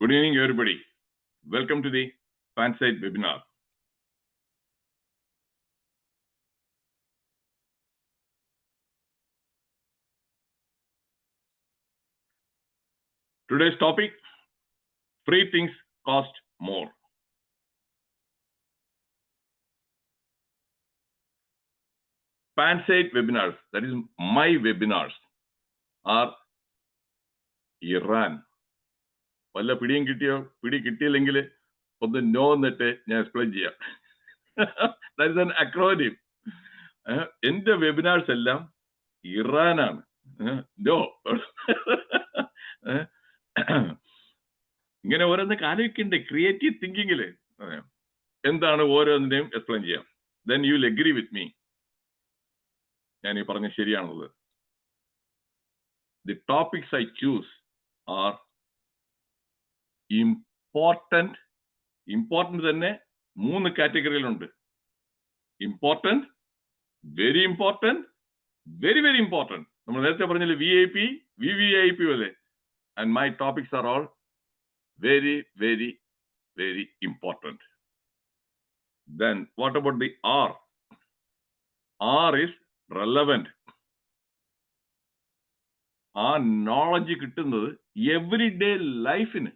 Good evening, everybody. Welcome to the FanSite webinar. Today's topic, free things cost more. FanSite webinars, that is my webinars, are Iran. വല്ല പിടിയും കിട്ടിയോ? പിടി കിട്ടിയില്ലെങ്കിൽ ഒന്ന് no എന്നിട്ട് ഞാൻ എക്സ്പ്ലെയിൻ ചെയ്യാം. That is an acronym. എന്റെ വെബിനാർസ് എല്ലാം ഇറാനാണ്. നോ. ഇങ്ങനെ ഓരോന്നൊക്കെ ആലോചിക്കണ്ടേ? ക്രിയേറ്റീവ് തിങ്കിങ്ങില് എന്താണ് ഓരോന്നിനെയും എക്സ്പ്ലെയിൻ ചെയ്യാം. Then you will agree with me. ഞാൻ ഈ പറഞ്ഞ ശരിയാണുള്ളത്. The topics I choose are important. Important തന്നെ 3 കാറ്റഗറിയിലുണ്ട്. Important, very important, very very important. നമ്മൾ നേരത്തെ പറഞ്ഞില്ലേ VIP, VVIP പോലെ. And my topics are all very, very, very important. Then what about the R? R is relevant. ആ knowledge കിട്ടുന്നത് every day ലൈഫിന്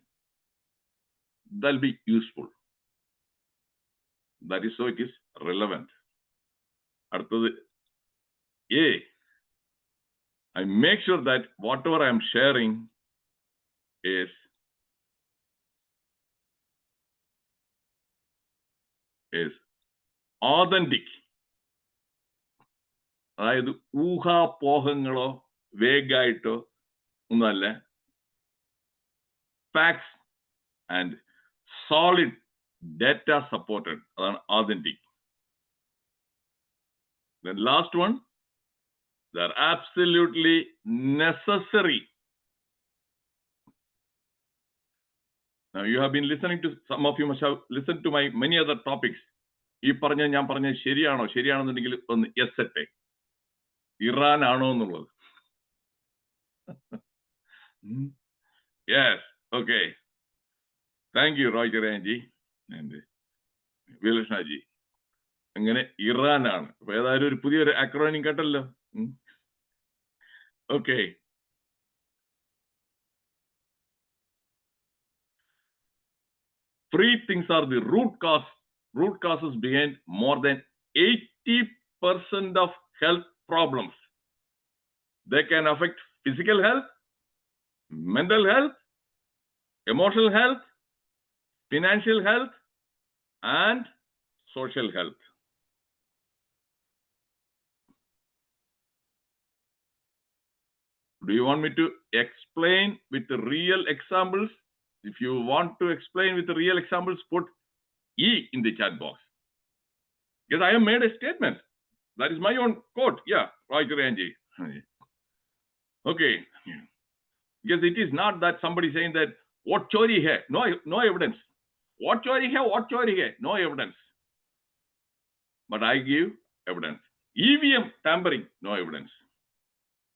that'll be useful. That is so it is relevant. അടുത്തത് A. I make sure that whatever I am sharing is authentic. അതായത് ഊഹാപോഹങ്ങളോ വേഗായിട്ടോ ഒന്നല്ല. Facts and solid data supported. അതാണ് authentic. Then last one, they're absolutely necessary. Now you have been listening to, some of you must have listened to my many other topics. ഈ ഞാൻ പറഞ്ഞ ശരിയാണെന്നുണ്ടെങ്കിൽ ഒന്ന് yes എട്ടെ. Iran ആണോ എന്നുള്ളത്. Yes, okay. Thank you Roy ചെറിയാൻജി and വിലഷ്ണാജി. അങ്ങനെ ഇറാനാണ്. അപ്പൊ ഏതായാലും ഒരു പുതിയൊരു അക്രോണിം കേട്ടല്ലോ. Okay. Free things are the root causes behind more than 80% of health problems. They can affect physical health, mental health, emotional health, financial health, and social health. Do you want me to explain with the real examples? If you want to explain with the real examples, put E in the chat box. Because I have made a statement. That is my own quote. Yeah, Roy Ranji. Okay. Because it is not that somebody saying that, what chori hai? No evidence. What chori hai? No evidence. But I give evidence. EVM tampering, no evidence.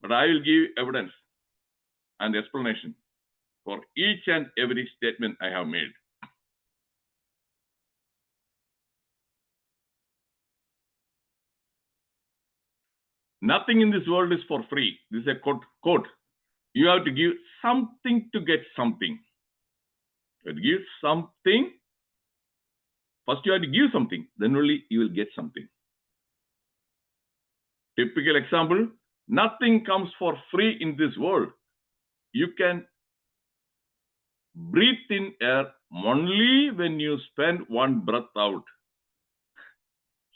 But I will give evidence and explanation for each and every statement I have made. Nothing in this world is for free. This is a quote. You have to give something to get something. You have to give something. First you have to give something, then only you will get something. Typical example, nothing comes for free in this world. You can breathe in air only when you spend one breath out.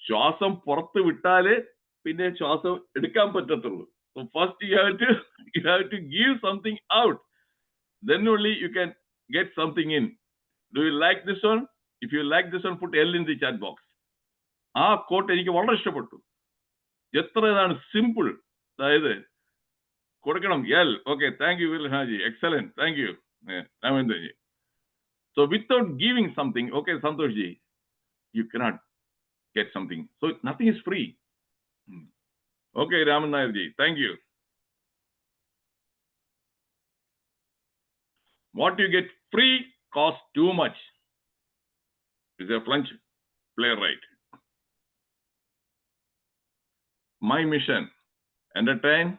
ശ്വാസം പുറത്ത് വിട്ടാലേ പിന്നെ ശ്വാസം എടുക്കാൻ പറ്റത്തുള്ളൂ. So first you have to give something out. Then only you can get something in. Do you like this one? If you like this one, put L in the chat box. ആ coat എനിക്ക് വളരെ ഇഷ്ടപ്പെട്ടു. എത്ര ഇതാണ് simple. അതായത് കൊടുക്കണം L. Okay, thank you Vilhaji. Excellent. Thank you. Ramandraji. So without giving something, okay, Santoshji, you cannot get something. So nothing is free. Okay, Raman Nairji, thank you. What you get free costs too much. He's a French playwright. My mission: entertain,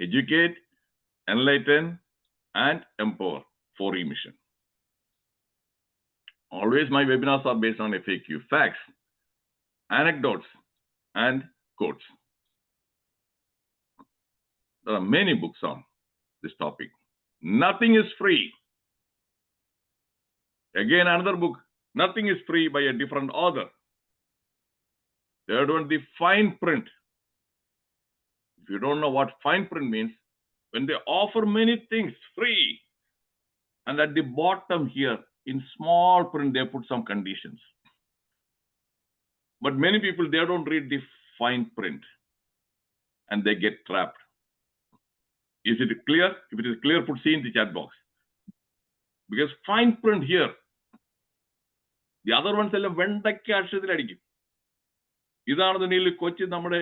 educate, enlighten, and empower. 4E mission. Always my webinars are based on FAQ, facts, anecdotes, and quotes. There are many books on this topic. Nothing is free. Again, another book, Nothing is Free, by a different author. Third one, the fine print. If you don't know what fine print means, when they offer many things free, and at the bottom here, in small print, they put some conditions. But many people, they don't read the fine print, and they get trapped. Is it clear? If it is clear, put C in the chat box. Because fine print here, the other ones എല്ലാം വെണ്ടയ്ക്ക അക്ഷരത്തിലടിക്കും. ഇതാണെന്നുണ്ടെങ്കിൽ കൊച്ചി നമ്മുടെ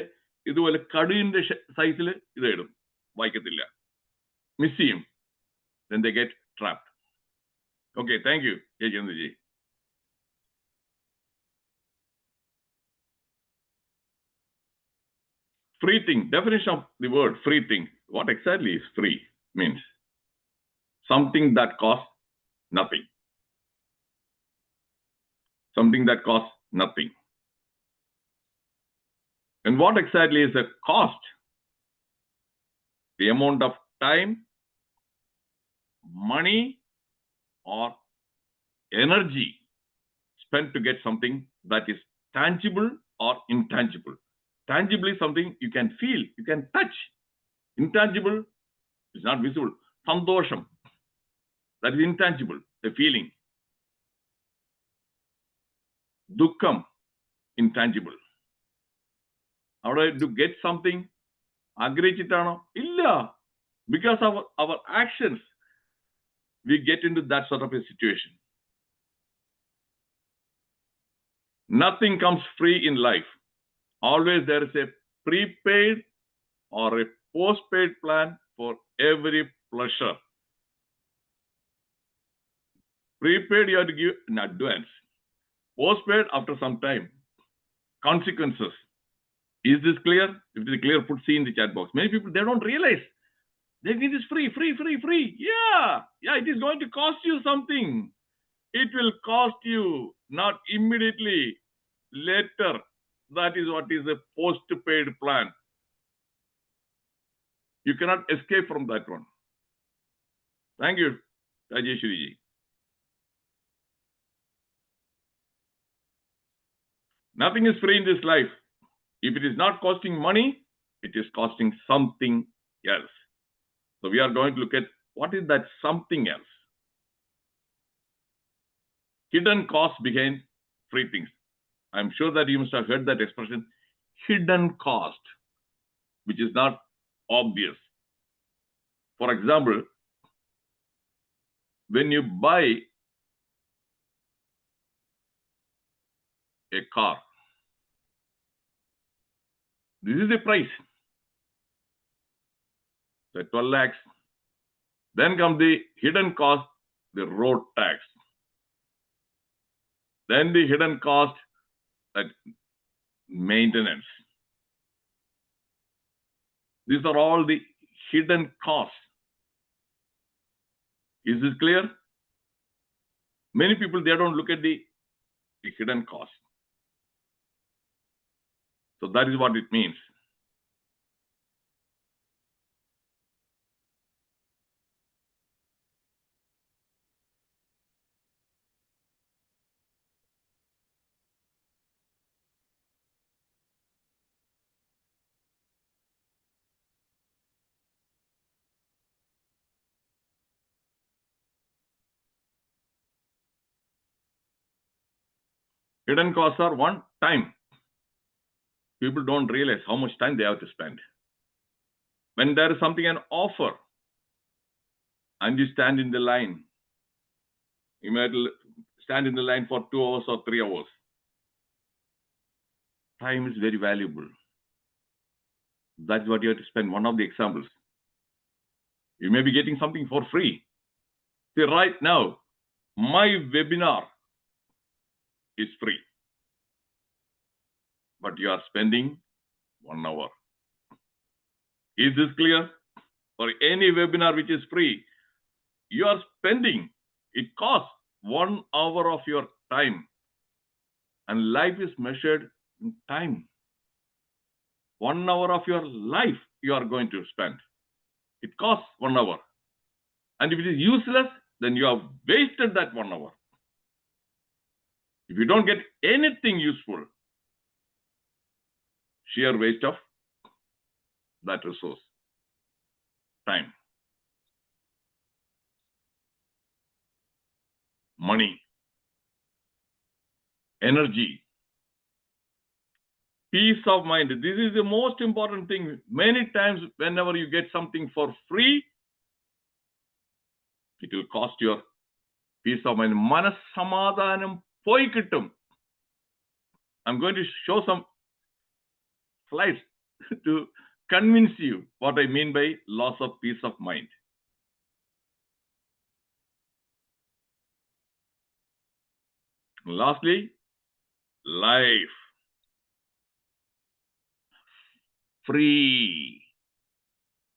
ഇതുപോലെ കടുവിന്റെ സൈസിൽ ഇത് ഇടും, വായിക്കത്തില്ല, miss ചെയ്യും. Then they get trapped. Okay, thank you, Jay. Free thing. Definition of the word free thing. What exactly is free? Means something that costs nothing. Something that costs nothing. And what exactly is the cost? The amount of time, money, or energy spent to get something that is tangible or intangible. Tangible is something you can feel, you can touch. Intangible is not visible. Sandosham, that is intangible, the feeling. Dukkam, intangible. How do I get something? Agrechitano? Illa. Because of our actions, we get into that sort of a situation. Nothing comes free in life. Always there is a prepaid or a postpaid plan for every pleasure. Prepaid, you have to give in advance. Postpaid, after some time. Consequences. Is this clear? If it is clear, put C in the chat box. Many people, they don't realize. They think it is free. Yeah, it is going to cost you something. It will cost you, not immediately, later. That is what is a postpaid plan. You cannot escape from that one. Thank you, Rajeshwari ji. Nothing is free in this life. If it is not costing money, it is costing something else. So we are going to look at what is that something else. Hidden costs behind free things. I'm sure that you must have heard that expression, hidden cost, which is not obvious. For example, when you buy a car, this is the price. So 12 lakhs. Then comes the hidden cost, the road tax. Then the hidden cost, that maintenance. These are all the hidden costs. Is this clear? Many people, they don't look at the hidden cost. So that is what it means. Hidden costs are one, time. People don't realize how much time they have to spend. When there is something, an offer, and you stand in the line, you might stand in the line for 2 hours or 3 hours. Time is very valuable. That's what you have to spend. One of the examples. You may be getting something for free. See, right now, My webinar is free, but you are spending 1 hour. Is this clear? For any webinar which is free, you are spending, it costs 1 hour of your time. And life is measured in time. 1 hour of your life you are going to spend. It costs 1 hour. And if it is useless, then you have wasted that 1 hour. If you don't get anything useful, sheer waste of that resource, time, money, energy, peace of mind. This is the most important thing. Many times, whenever you get something for free, it will cost your peace of mind. Manassamadhanam poi kittum. I'm going to show some slides to convince you what I mean by loss of peace of mind. Lastly, life. Free.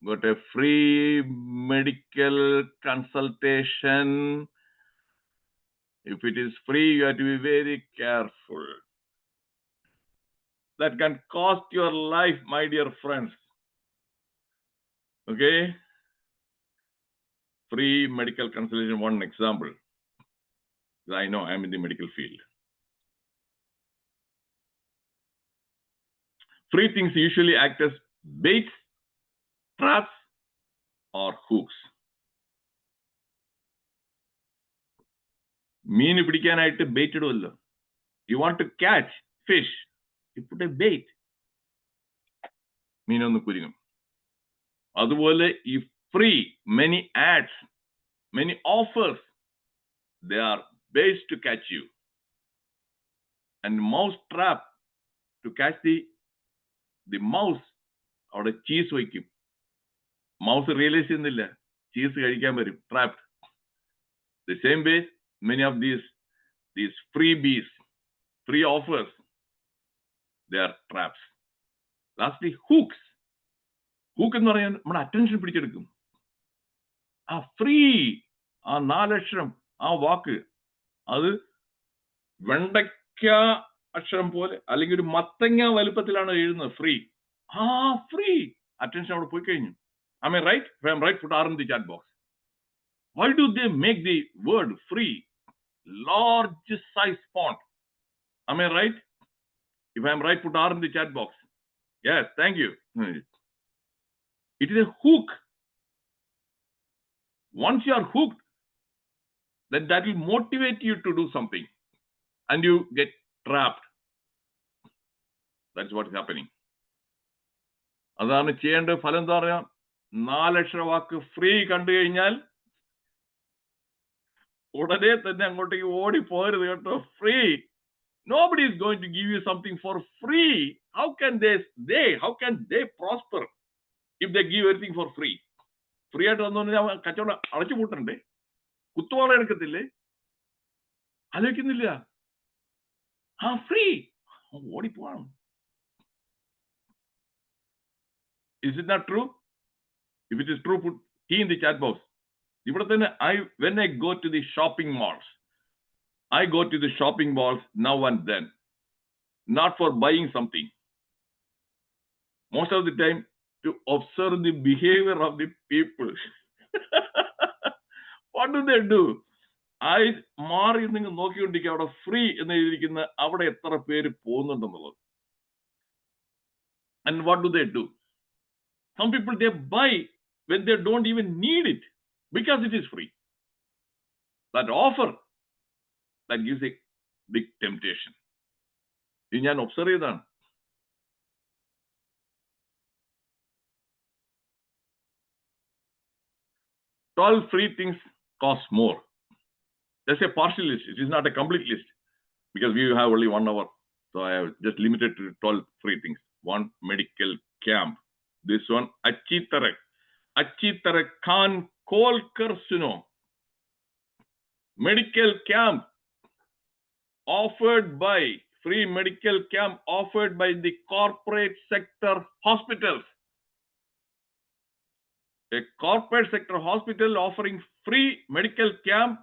Got a free medical consultation. If it is free, you have to be very careful. That can cost your life, my dear friends. Okay? Free medical consultation, one example. I know I'm in the medical field. Free things usually act as baits, traps, or hooks. മീൻ പിടിക്കാനായിട്ട് bait ഇടുമല്ലോ. You want to catch fish, you put a bait. മീനൊന്ന് കുരുങ്ങും. അതുപോലെ ഈ free, many ads, many offers, they are baits to catch you. And mouse trap, to catch the mouse, അവിടെ cheese വയ്ക്കും. Mouse realise ചെയ്യുന്നില്ല, cheese കഴിക്കാൻ വരും. Trapped. The same way, many of these freebies, free offers, they are traps. Lastly, hooks. Hook എന്ന് പറയാൻ നമ്മുടെ attention പിടിച്ചെടുക്കും. ആ free, ആ 4 അക്ഷരം, ആ വാക്ക്, അത് വെണ്ടയ്ക്ക അക്ഷരം പോലെ അല്ലെങ്കിൽ ഒരു മത്തങ്ങ വലുപ്പത്തിലാണ് എഴുതുന്നത്. ഫ്രീ. ആ ഫ്രീ, അറ്റൻഷൻ അവിടെ പോയി കഴിഞ്ഞു. Am I right? If I am right, put R in the chat box. Why do they make the word free large size font? Am I right? If I am right, put R in the chat box. Yes, thank you. It is a hook. Once you are hooked, then that will motivate you to do something, and you get trapped. That's what is happening. അതാണ് ചെയ്യേണ്ട. ഫലം എന്താ പറയാ? 4 അക്ഷര വാക്ക് free കണ്ടു കഴിഞ്ഞാൽ ഉടനെ തന്നെ അങ്ങോട്ടേക്ക് ഓടി പോകരുത് കേട്ടോ. Free. Nobody is going to give you something for free. How can they prosper if they give everything for free? Free ആയിട്ട് വന്നു കഴിഞ്ഞാൽ കച്ചവടം അടച്ചു പൂട്ടണ്ടേ? കുത്തുവാള എടുക്കത്തില്ലേ? ആലോചിക്കുന്നില്ല. ആ free ഓടിപ്പോവാണ്. Is it not true? If it is true, put T in the chat box. ഇവിടെ തന്നെ when I go to the shopping malls, I go to the shopping malls now and then, not for buying something. Most of the time, to observe the behavior of the people. What do they do? മാറി നിങ്ങൾ നോക്കിക്കൊണ്ടിരിക്കുക, അവിടെ free എന്ന് എഴുതിയിരിക്കുന്ന അവിടെ എത്ര പേര് പോകുന്നുണ്ടെന്നുള്ളത്. And what do they do? Some people, they buy when they don't even need it because it is free. That offer, that gives a big temptation. ഇത് ഞാൻ ഒബ്സർവ് ചെയ്താണ്. All free things cost more. That's a partial list. It is not a complete list because we have only 1 hour. So I have just limited to 12 free things. One medical camp. This one, Achitara Khan Kolkar Suno. medical camp offered by free medical camp offered by the corporate sector hospitals. A corporate sector hospital offering free medical camp,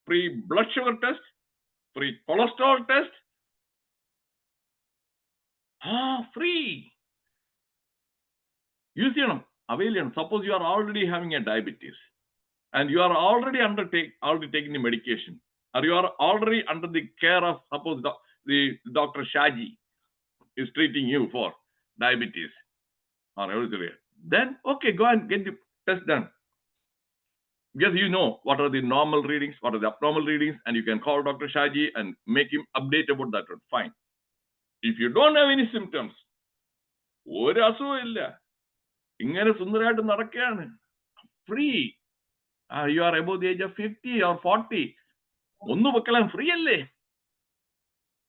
free blood sugar test, free cholesterol test. Free. Use it, avail it. Suppose you are already having a diabetes and you are already taking the medication, or you are already under the care of, suppose the Dr. Shaji is treating you for diabetes or everything. Then, okay, go and get the test done. Because you know what are the normal readings, what are the abnormal readings, and you can call Dr. Shaji and make him update about that one. Fine. If you don't have any symptoms, ഒരു അസുഖവും ഇല്ല, ഇങ്ങനെ സുന്ദരമായിട്ട് നടക്കുകയാണ്, free. You are above the age of 50 or 40. ഒന്ന് വെക്കലാം, free അല്ലേ?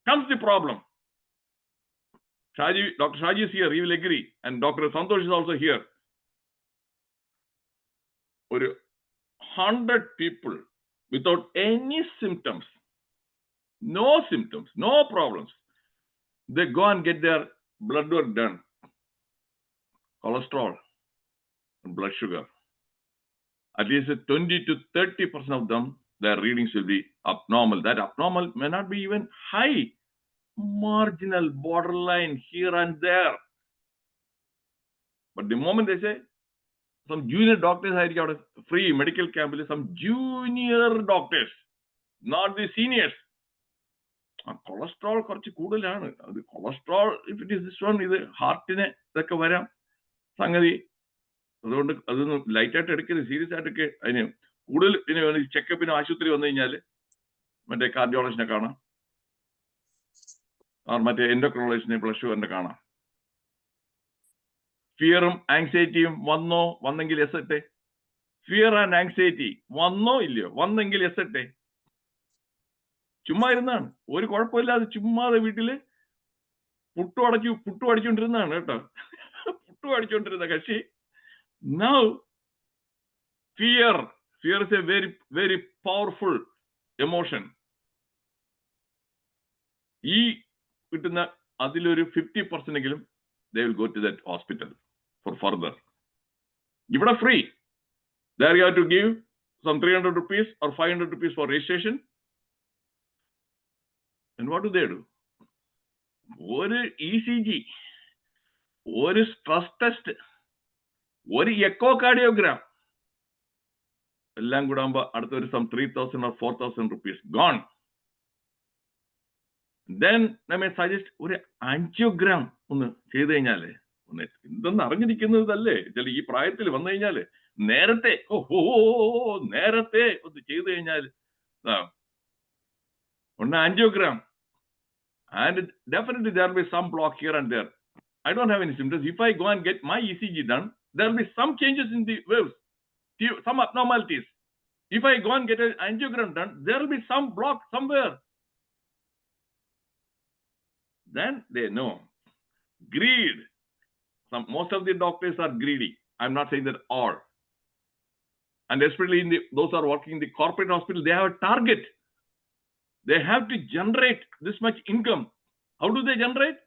Comes the problem. Shaji, Dr. Shaji is here, he will agree, and Dr. Santosh is also here. 100 people without any symptoms, no symptoms, no problems, they go and get their blood work done, cholesterol and blood sugar. At least 20 to 30% of them, their readings will be abnormal. That abnormal may not be even high, marginal, borderline, here and there. But the moment they say, some junior doctors ആയിരിക്കും അവിടെ free medical ക്യാമ്പിൽ, some junior doctors, not the seniors. Cholesterol കുറച്ച് കൂടുതലാണ്. അത് cholesterol, if it is this one, ഇത് ഹാർട്ടിന് ഇതൊക്കെ വരാം സംഗതി. അതുകൊണ്ട് അതൊന്നും ലൈറ്റായിട്ട് എടുക്കരുത്, സീരിയസ് ആയിട്ടൊക്കെ. അതിന് കൂടുതൽ പിന്നെ ചെക്കപ്പിന് ആശുപത്രി വന്നു കഴിഞ്ഞാൽ മറ്റേ കാർഡിയോളജിനെ കാണാം, മറ്റേ എൻഡോക്രോളജിനെ, ബ്ലഡ് ഷുഗറിനെ കാണാം. ഫിയറും ആങ്സൈറ്റിയും വന്നെങ്കിൽ എസ് ഇട്ടെ. ഫിയർ ആൻഡ് ആങ്സൈറ്റി വന്നോ ഇല്ലയോ, വന്നെങ്കിൽ എസ് ഇട്ടെ. ചുമ്മാ ഇരുന്നാണ്, ഒരു കുഴപ്പമില്ലാതെ ചുമ്മാതെ വീട്ടില് പുട്ടു അടിച്ചുകൊണ്ടിരുന്നതാണ് കേട്ടോ. പുട്ടു അടിച്ചുകൊണ്ടിരുന്ന കക്ഷി. Now fear is a very, very powerful emotion. ഈ കിട്ടുന്ന അതിലൊരു 50% എങ്കിലും they will go to that hospital for further. ഇവിടെ free. There you have to give some 300 rupees or 500 rupees for registration. And what do? ഒരു ECG, ഒരു stress test, ഒരു echo cardiogram, എല്ലാം കൂടെ ആകുമ്പോ അടുത്തൊരു some 3,000 or 4,000 rupees gone. Then I may suggest ഒരു angiogram ഒന്ന് ചെയ്ത് കഴിഞ്ഞാല്, ഒന്ന് എന്തെന്ന് അറിഞ്ഞിരിക്കുന്നതല്ലേ ചില ഈ പ്രായത്തിൽ വന്നു കഴിഞ്ഞാല്, നേരത്തെ നേരത്തെ ഒന്ന് ചെയ്ത് കഴിഞ്ഞാൽ ഒന്ന് angiogram. And definitely there will be some block here and there. I don't have any symptoms. If I go and get my ECG done, there will be some changes in the waves, some abnormalities. If I go and get an angiogram done, there will be some block somewhere. Then they know. Greed. Most of the doctors are greedy. I'm not saying that all. And especially those who are working in the corporate hospital, they have a target. They have to generate this much income. How do they generate?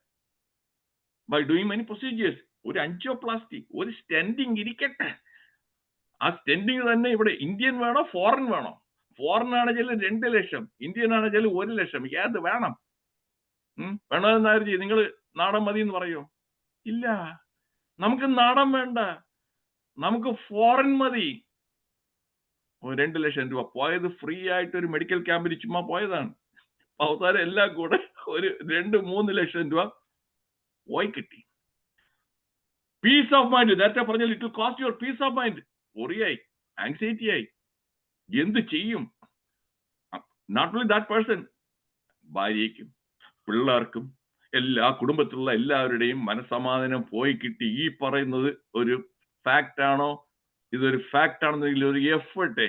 By doing many procedures. ഒരു angioplasty, ഒരു stenting ഇരിക്കട്ടെ. ആ stenting തന്നെ ഇവിടെ Indian വേണോ foreign വേണോ? Foreign ആണെങ്കിൽ 2 ലക്ഷം, Indian ആണെങ്കിൽ 1 ലക്ഷം. ഏത് വേണം? വേണമെന്നായിരുന്നു നിങ്ങൾ നാടൻ മതി എന്ന് പറയോ? ഇല്ല, നമുക്ക് നാടൻ വേണ്ട, നമുക്ക് ഫോറിൻ മതി. 2 ലക്ഷം രൂപ പോയത് ഫ്രീ ആയിട്ട് ഒരു മെഡിക്കൽ ക്യാമ്പിൽ ചുമ്മാ പോയതാണ്. അവസാനം എല്ലാം കൂടെ ഒരു 2-3 ലക്ഷം രൂപ പോയി കിട്ടി. പീസ് ഓഫ് മൈൻഡ്, നേരത്തെ പറഞ്ഞ it will cost your peace of mind. ഒറിയായി, ആങ്സൈറ്റി ആയി, എന്ത് ചെയ്യും? നോട്ട് ഓൺലി ദാറ്റ് പേഴ്സൺ, ഭാര്യയ്ക്കും പിള്ളേർക്കും എല്ലാ കുടുംബത്തിലുള്ള എല്ലാവരുടെയും മനസ്സമാധാനം പോയി കിട്ടി. ഈ പറയുന്നത് ഒരു ഫാക്റ്റ് ആണോ? ഇതൊരു ഫാക്റ്റ് ആണെന്നെങ്കിൽ ഒരു എഫേർട്ടേ.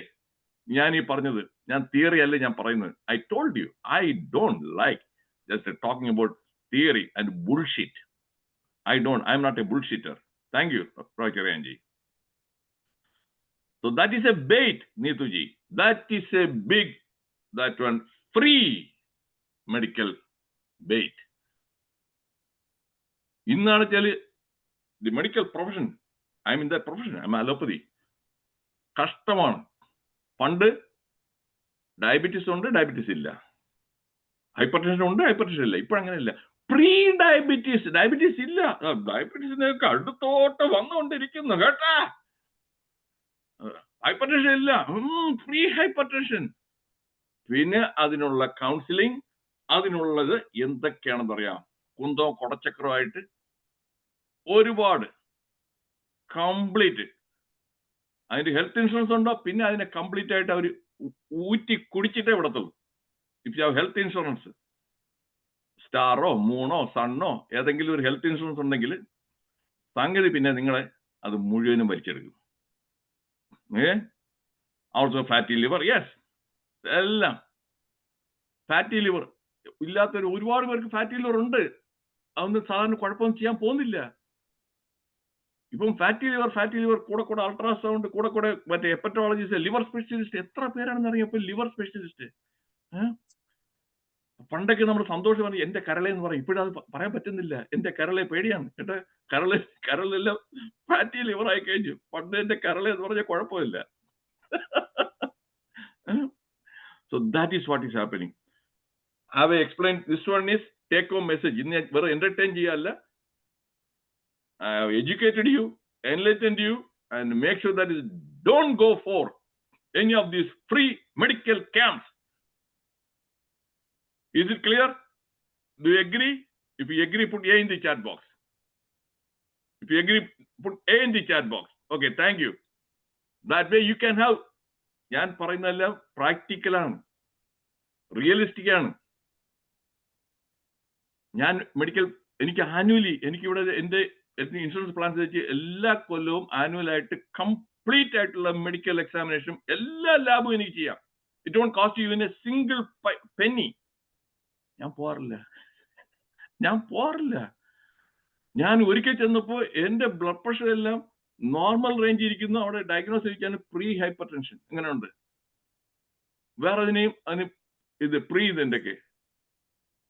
ഞാൻ ഈ പറഞ്ഞത്, ഞാൻ തിയറി അല്ലേ ഞാൻ പറയുന്നത്. I told U, I don't like just talking about theory and bullshit. I am not a bullshitter. Thank you, Dr. Anji. So that is a bait, Neetuji. That is a big that one free medical bait. ഇന്നാണ് വെച്ചാൽ the medical profession, I mean the profession, I allopathy കഷ്ടമാണ്. പണ്ട് diabetes ഉണ്ട്, diabetes ഇല്ല, hyper tension ഉണ്ട്, hyper tension ഇല്ല. ഇപ്പോഴങ്ങനെയല്ല. Pre diabetes, diabetes ഇല്ല, ഡയബറ്റീസിനൊക്കെ അടുത്തോട്ട് വന്നുകൊണ്ടിരിക്കുന്നു കേട്ടാ. ഹൈപ്പർ ടെൻഷൻ ഇല്ല, പ്രീ ഹൈപ്പർ ടെൻഷൻ. പിന്നെ അതിനുള്ള കൗൺസിലിംഗ്, അതിനുള്ളത് എന്തൊക്കെയാണെന്ന് അറിയാം. കുന്തവും കൊടച്ചക്രമായിട്ട് ഒരുപാട് കംപ്ലീറ്റ്. അതിന്റെ ഹെൽത്ത് ഇൻഷുറൻസ് ഉണ്ടോ, പിന്നെ അതിനെ കംപ്ലീറ്റ് ആയിട്ട് അവർ ഊറ്റി കുടിച്ചിട്ടേ വിടത്തുള്ളൂ. If you have health insurance, സ്റ്റാറോ മൂണോ സണ്ണോ ഏതെങ്കിലും ഒരു ഹെൽത്ത് ഇൻഷുറൻസ് ഉണ്ടെങ്കിൽ സംഗതി പിന്നെ നിങ്ങളെ അത് മുഴുവനും വലിച്ചെടുക്കും. ഓൾസോ ഫാറ്റി ലിവർ, യെസ്, എല്ലാം ഫാറ്റി ലിവർ ഇല്ലാത്തൊരു ഒരുപാട് പേർക്ക് ഫാറ്റി ലിവർ ഉണ്ട്. അതൊന്നും സാധാരണ കുഴപ്പമൊന്നും ചെയ്യാൻ പോകുന്നില്ല. ഇപ്പം ഫാറ്റി ലിവർ കൂടെ അൾട്രാസൗണ്ട്, കൂടെ മറ്റേ ഹെപ്പറ്റോളജിസ്റ്റ്, ലിവർ സ്പെഷ്യലിസ്റ്റ്, എത്ര പേരാണെന്ന് അറിയാം ഇപ്പൊ ലിവർ സ്പെഷ്യലിസ്റ്റ്. പണ്ടൊക്കെ നമ്മൾ സന്തോഷം പറഞ്ഞു എന്റെ കരളെ എന്ന് പറയും. ഇപ്പോഴത് പറയാൻ പറ്റുന്നില്ല. എന്റെ കരളെ പേടിയാണ് കേട്ടോ. കരളെല്ലാം ഫാറ്റി ലിവർ ആയി കഴിഞ്ഞു. പണ്ട് എന്റെ കരളെ എന്ന് പറഞ്ഞാൽ കുഴപ്പമില്ല. So that is what is happening. Have I explained? This one is take home message. ഇന്ന് വെറുതെ entertain ചെയ്യാല്ല. I have educated you, enlightened you, and make sure that is don't go for any of these free medical camps. Is it clear? Do you agree? If you agree, put A in the chat box. If you agree, put A in the chat box. Okay, thank you. That way you can have. ഞാൻ പറയുന്നതെല്ലാം പ്രാക്ടിക്കലാണ്, realistic ആണ്. ഞാൻ medical, എനിക്ക് annually, എനിക്കിവിടെ എന്റെ insurance plan വെച്ച് എല്ലാ കൊല്ലവും ആനുവലായിട്ട് കംപ്ലീറ്റ് ആയിട്ടുള്ള മെഡിക്കൽ എക്സാമിനേഷൻ എല്ലാ ലാബും എനിക്ക് ചെയ്യാം. It won't cost you in a single penny. ഞാൻ പോകാറില്ല. ഞാൻ ഒരിക്കൽ ചെന്നപ്പോ എന്റെ ബ്ലഡ് പ്രഷർ എല്ലാം നോർമൽ റേഞ്ച് ഇരിക്കുന്നു. അവിടെ ഡയഗ്നോസ് ചെയ്യിക്കാൻ പ്രീ ഹൈപ്പർ ടെൻഷൻ അങ്ങനെ ഉണ്ട്. വേറെ അതിന് ഇത് പ്രീ ഇതെന്റെയൊക്കെ.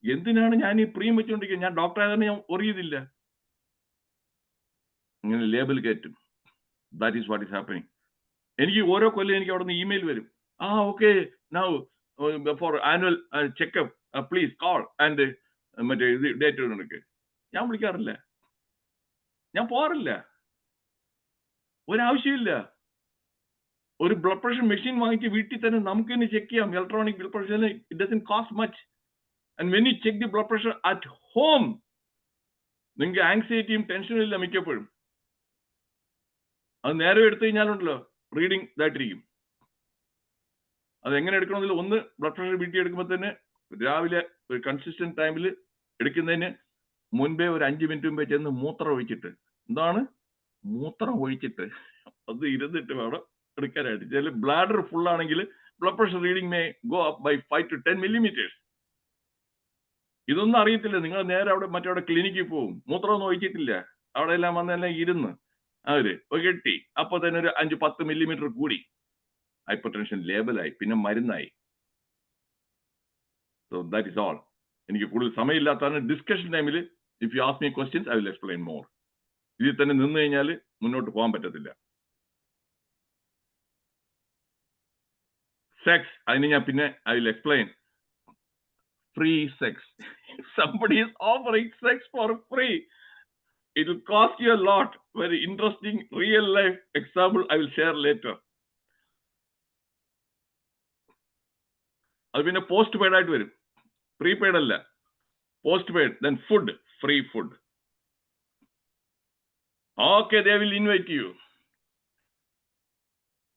എന്തിനാണ് ഞാൻ ഈ പ്രീ വെച്ചുകൊണ്ടിരിക്കുന്നത്? ഞാൻ ഡോക്ടർ ആയതാണ്, ഞാൻ അറിയുന്നില്ല. ഇങ്ങനെ ലേബൽ കയറ്റും. That is what is happening. എനിക്ക് ഓരോ കൊല്ലം എനിക്ക് അവിടെ നിന്ന് ഇമെയിൽ വരും. Okay, now for annual checkup please call and മറ്റേ ഇത് ഡേറ്റ് എടുക്ക്. ഞാൻ വിളിക്കാറില്ല, ഞാൻ പോകാറില്ല, ഒരാവശ്യമില്ല. ഒരു ബ്ലഡ് പ്രഷർ മെഷീൻ വാങ്ങിച്ച് വീട്ടിൽ തന്നെ നമുക്ക് തന്നെ ചെക്ക് ചെയ്യാം. Electronic blood pressure, it doesn't cost much. And when you check the blood pressure at home, നിങ്ങൾക്ക് ആങ്സൈറ്റിയും ടെൻഷനും ഇല്ല മിക്കപ്പോഴും. അത് നേരെ എടുത്തു കഴിഞ്ഞാലുണ്ടല്ലോ റീഡിങ് ഇതായിട്ടിരിക്കും. അത് എങ്ങനെ എടുക്കണമെന്നില്ല. ഒന്ന്, ബ്ലഡ് പ്രഷർ വീട്ടിൽ എടുക്കുമ്പോൾ തന്നെ രാവിലെ ഒരു കൺസിസ്റ്റന്റ് ടൈമിൽ എടുക്കുന്നതിന് മുൻപേ ഒരു 5 മിനിറ്റ് മുമ്പേ ചെന്ന് മൂത്രം ഒഴിച്ചിട്ട് അത് ഇരുന്നിട്ട് വേണം എടുക്കാനായിട്ട്. ചില ബ്ലാഡർ ഫുൾ ആണെങ്കിൽ blood pressure reading may go up by 5 to 10 millimeters. ഇതൊന്നും അറിയത്തില്ല. നിങ്ങൾ നേരെ അവിടെ മറ്റവിടെ ക്ലിനിക്കിൽ പോകും, മൂത്രമൊന്നും ഒഴിച്ചിട്ടില്ല, അവിടെ എല്ലാം വന്നെല്ലാം ഇരുന്ന് അവര് കെട്ടി, അപ്പൊ തന്നെ ഒരു 5-10 millimeter കൂടി ഹൈപ്പർ ടെൻഷൻ ലേബലായി, പിന്നെ മരുന്നായി. So that is all. എനിക്ക് കൂടുതൽ സമയമില്ലാത്തതാണ്. ഡിസ്കഷൻ ടൈമിൽ if you ask me questions I will explain more. ഇതിൽ തന്നെ നിന്ന് കഴിഞ്ഞാൽ മുന്നോട്ട് പോകാൻ പറ്റത്തില്ല. സെക്സ്, അതിന് ഞാൻ പിന്നെ I will explain. Free sex. Somebody is offering sex for free. It will cost you a lot. Very interesting real life example I will share later. അത് പിന്നെ പോസ്റ്റ് പെയ്ഡ് ആയിട്ട് വരും, പ്രീപെയ്ഡ് അല്ല, post paid. Then food, free food. Okay, they will invite you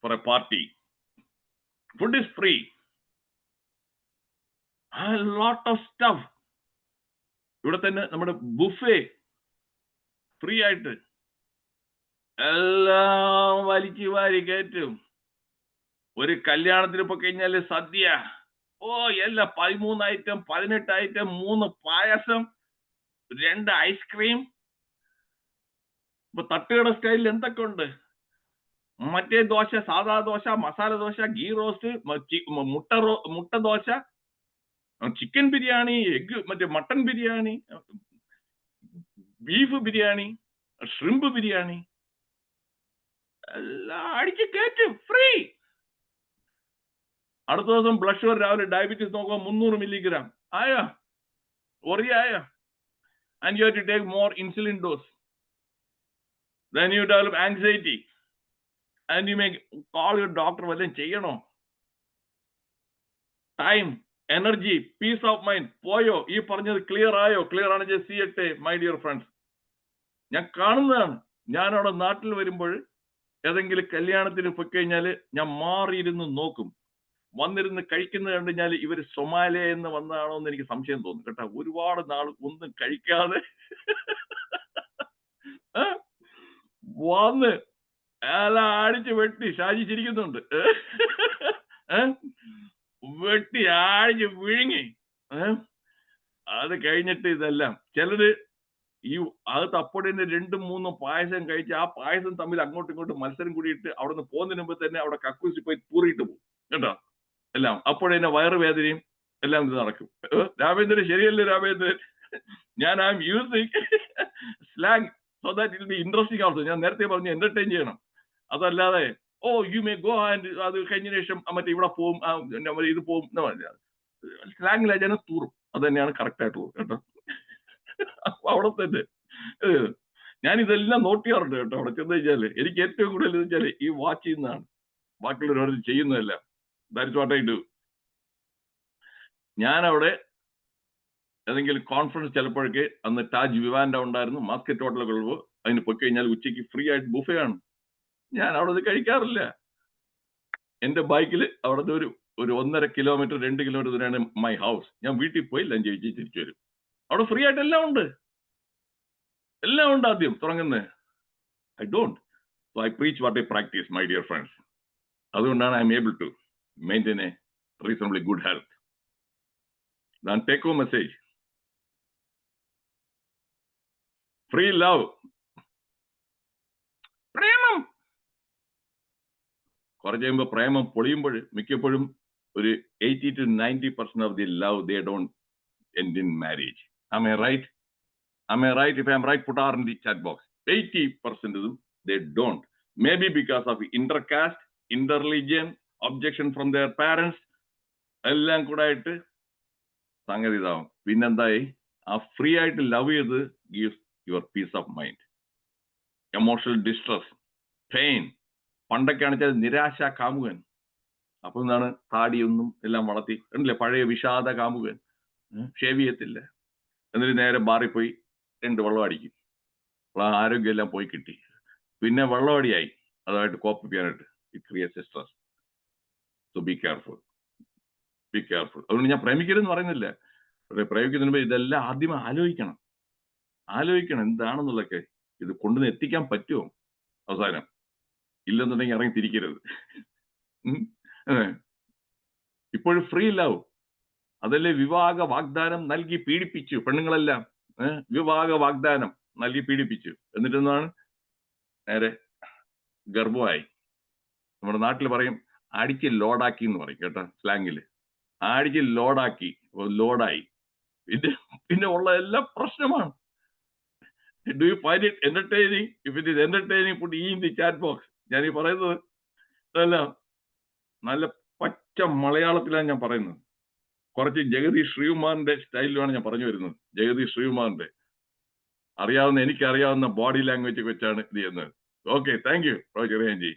for a party. Food is free. A lot of stuff. ഇവിടെ തന്നെ നമ്മുടെ buffet free ആയിട്ട് എല്ലാം വലിച്ചു വാരി കയറ്റും. ഒരു കല്യാണത്തിന് ഇപ്പൊ കഴിഞ്ഞാല് സദ്യ, എല്ലാം 13 ഐറ്റം, 18 ഐറ്റം, 3 പായസം, 2 ഐസ്ക്രീം. ഇപ്പൊ തട്ടുകട സ്റ്റൈലിൽ എന്തൊക്കെ ഉണ്ട്. മറ്റേ ദോശ, സാധാ ദോശ, മസാല ദോശ, ഗീ റോസ്റ്റ്, മുട്ട ദോശ, ചിക്കൻ ബിരിയാണി, എഗ്, മറ്റേ mutton biryani, beef biryani, shrimp biryani, എല്ലാം അടിച്ച് കയറ്റും ഫ്രീ. അടുത്ത ദിവസം ബ്ലഡ് ഷുഗർ രാവിലെ ഡയബറ്റീസ് നോക്കുമ്പോൾ 300 milligram ആയോ, ആയോ, and you have to take more insulin dose. Then you develop anxiety and you may call your doctor. വല്ലതും ചെയ്യണോ? Time, energy, peace of mind പോയോ? ഈ പറഞ്ഞത് ക്ലിയർ ആയോ? ക്ലിയർ ആണെങ്കിൽ ചെയ്യട്ടെ മൈ ഡിയർ ഫ്രണ്ട്സ്. ഞാൻ കാണുന്നതാണ്. ഞാൻ അവിടെ നാട്ടിൽ വരുമ്പോൾ ഏതെങ്കിലും കല്യാണത്തിന് പോയി കഴിഞ്ഞാൽ ഞാൻ മാറിയിരുന്ന് നോക്കും. വന്നിരുന്ന് കഴിക്കുന്നത് കണ്ടു കഴിഞ്ഞാൽ ഇവർ സൊമാലിയ എന്ന് വന്നതാണോ എന്ന് എനിക്ക് സംശയം തോന്നും കേട്ടോ. ഒരുപാട് നാൾ ഒന്നും കഴിക്കാതെ വന്ന് എല്ലാം അടിച്ച് വെട്ടി, ഷാജി ചിരിക്കുന്നുണ്ട്, വെട്ടി അടിച്ച് വിഴുങ്ങി. അത് കഴിഞ്ഞിട്ട് ഇതെല്ലാം ചിലര് ഈ അകത്ത് അപ്പോഴേ 2-3 പായസം കഴിച്ച് ആ പായസം തമ്മിൽ അങ്ങോട്ടും ഇങ്ങോട്ടും മത്സരം കൂടിയിട്ട് അവിടെ നിന്ന് പോകുന്നതിന് മുമ്പ് തന്നെ അവിടെ കക്കൂസി പോയി പൂറിയിട്ട് പോകും കേട്ടോ. എല്ലാം അപ്പോഴേ വയറുവേദനയും എല്ലാം ഇത് നടക്കും. രാമേന്ദ്രൻ ശരിയല്ലേ രാമേന്ദ്രൻ? ഞാൻ I M using slang so that it will be interesting also. ഞാൻ നേരത്തെ പറഞ്ഞു എന്റർടൈൻ ചെയ്യണം. അതല്ലാതെ യു മേ ഗോ ആൻഡ് അത് കഴിഞ്ഞ ശേഷം മറ്റേ ഇവിടെ പോവും, ഇത് പോവും എന്ന് പറഞ്ഞാൽ സ്ലാങ്ങിൽ ഞാൻ തൂറും. അത് തന്നെയാണ് കറക്റ്റ് ആയിട്ടുള്ളത് കേട്ടോ. അവിടെ തന്നെ ഞാൻ ഇതെല്ലാം നോട്ട് ചെയ്യാറുണ്ട് കേട്ടോ. അവിടെ ചെന്ന് കഴിഞ്ഞാല് എനിക്ക് ഏറ്റവും കൂടുതൽ വെച്ചാല് ഈ വാച്ച് ചെയ്യുന്നതാണ്, ബാക്കിയുള്ളവർ ചെയ്യുന്നതല്ല. That's what I do. ഞാൻ അവിടെ ഏതെങ്കിലും കോൺഫറൻസ് ചിലപ്പോഴൊക്കെ അന്ന് താജ് വിവാൻഡ ഉണ്ടായിരുന്നു, മാസ്കറ്റ് ഹോട്ടലുകളിൽ അതിന് പോയി കഴിഞ്ഞാൽ ഉച്ചയ്ക്ക് ഫ്രീ ആയിട്ട് ബുഫേ ആണ്. ഞാൻ അവിടെ കഴിക്കാറില്ല. എന്റെ ബൈക്കിൽ അവിടെ ഒരു 1.5 കിലോമീറ്റർ 2 കിലോമീറ്റർ ദൂരെയാണ് മൈ ഹൗസ്. ഞാൻ വീട്ടിൽ പോയി ലഞ്ച് കഴിച്ച് തിരിച്ചു വരും. അവിടെ ഫ്രീ ആയിട്ട് എല്ലാം ഉണ്ട്, എല്ലാം ഉണ്ട്. ആദ്യം തുടങ്ങുന്നത് I don't. So I preach what I practise my dear friends. അതുകൊണ്ടാണ് I am able to maintain a reasonably good health. Then take home message. Free love. പ്രേമം കുറച്ച് കഴിയുമ്പോൾ പ്രേമം പൊളിയുമ്പോൾ മിക്കപ്പോഴും ഒരു 80 to 90% of the love they don't end in marriage. Am I right? Am I right? If I am right, put R in the chat box. 80% they don't. Maybe because of intercaste, interreligion, objection from their parents, എല്ലാം കൂടെ ആയിട്ട് സംഗതി ഇതാവും. പിന്നെന്തായി? ആ free ആയിട്ട് love ചെയ്ത് gives your peace of mind. Emotional distress, pain. പണ്ടൊക്കെയാണ് വെച്ചാൽ നിരാശ കാമുകൻ. അപ്പൊ എന്താണ്, താടിയൊന്നും എല്ലാം വളർത്തി കണ്ടില്ലേ, പഴയ വിഷാദ കാമുകൻ. ഷേവ് ചെയ്യത്തില്ല, എന്നിട്ട് നേരെ ബാറിൽ പോയി 2 വെള്ളം അടിക്കും. ആരോഗ്യം എല്ലാം പോയി കിട്ടി. പിന്നെ വെള്ളമടിയായി അതുമായിട്ട് കോപ്പ് ചെയ്യാനായിട്ട്. It creates stress. So be careful, be careful. അതുകൊണ്ട് ഞാൻ പ്രേമിക്കരുതെന്ന് പറയുന്നില്ല. പ്രേമിക്കുന്നതിന് മുമ്പ് ഇതെല്ലാം ആദ്യം ആലോചിക്കണം എന്താണെന്നുള്ളതൊക്കെ. ഇത് കൊണ്ടുവന്ന് എത്തിക്കാൻ പറ്റുമോ അവസാനം? ഇല്ലെന്നുണ്ടെങ്കിൽ ഇറങ്ങി തിരിക്കരുത്. ഇപ്പോഴും ഫ്രീ ലവ് അതല്ലേ വിവാഹ വാഗ്ദാനം നൽകി പീഡിപ്പിച്ചു പെണ്ണുങ്ങളെല്ലാം. വിവാഹ വാഗ്ദാനം നൽകി പീഡിപ്പിച്ചു. എന്നിട്ടെന്താണ്, നേരെ ഗർഭമായി. നമ്മുടെ നാട്ടിൽ പറയും അടിച്ച് ലോഡാക്കി എന്ന് പറയും കേട്ടോ, സ്ലാങ്ങില്. അടിച്ച് ലോഡാക്കി, ലോഡായി. പിന്നെ ഉള്ള എല്ലാം പ്രശ്നമാണ്. Do you find it entertaining? If it is entertaining, put in the chat box. ഞാൻ ഈ പറയുന്നത് അതെല്ലാം നല്ല പച്ച മലയാളത്തിലാണ് ഞാൻ പറയുന്നത്. കുറച്ച് ജഗദീഷ് ശ്രീകുമാറിന്റെ സ്റ്റൈലിലാണ് ഞാൻ പറഞ്ഞു വരുന്നത്. ജഗദീഷ് ശ്രീകുമാറിന്റെ എനിക്കറിയാവുന്ന ബോഡി ലാംഗ്വേജ് വെച്ചാണ് ഇത് ചെയ്യുന്നത്. ഓക്കെ, താങ്ക് യു ചെറിയാൻജി.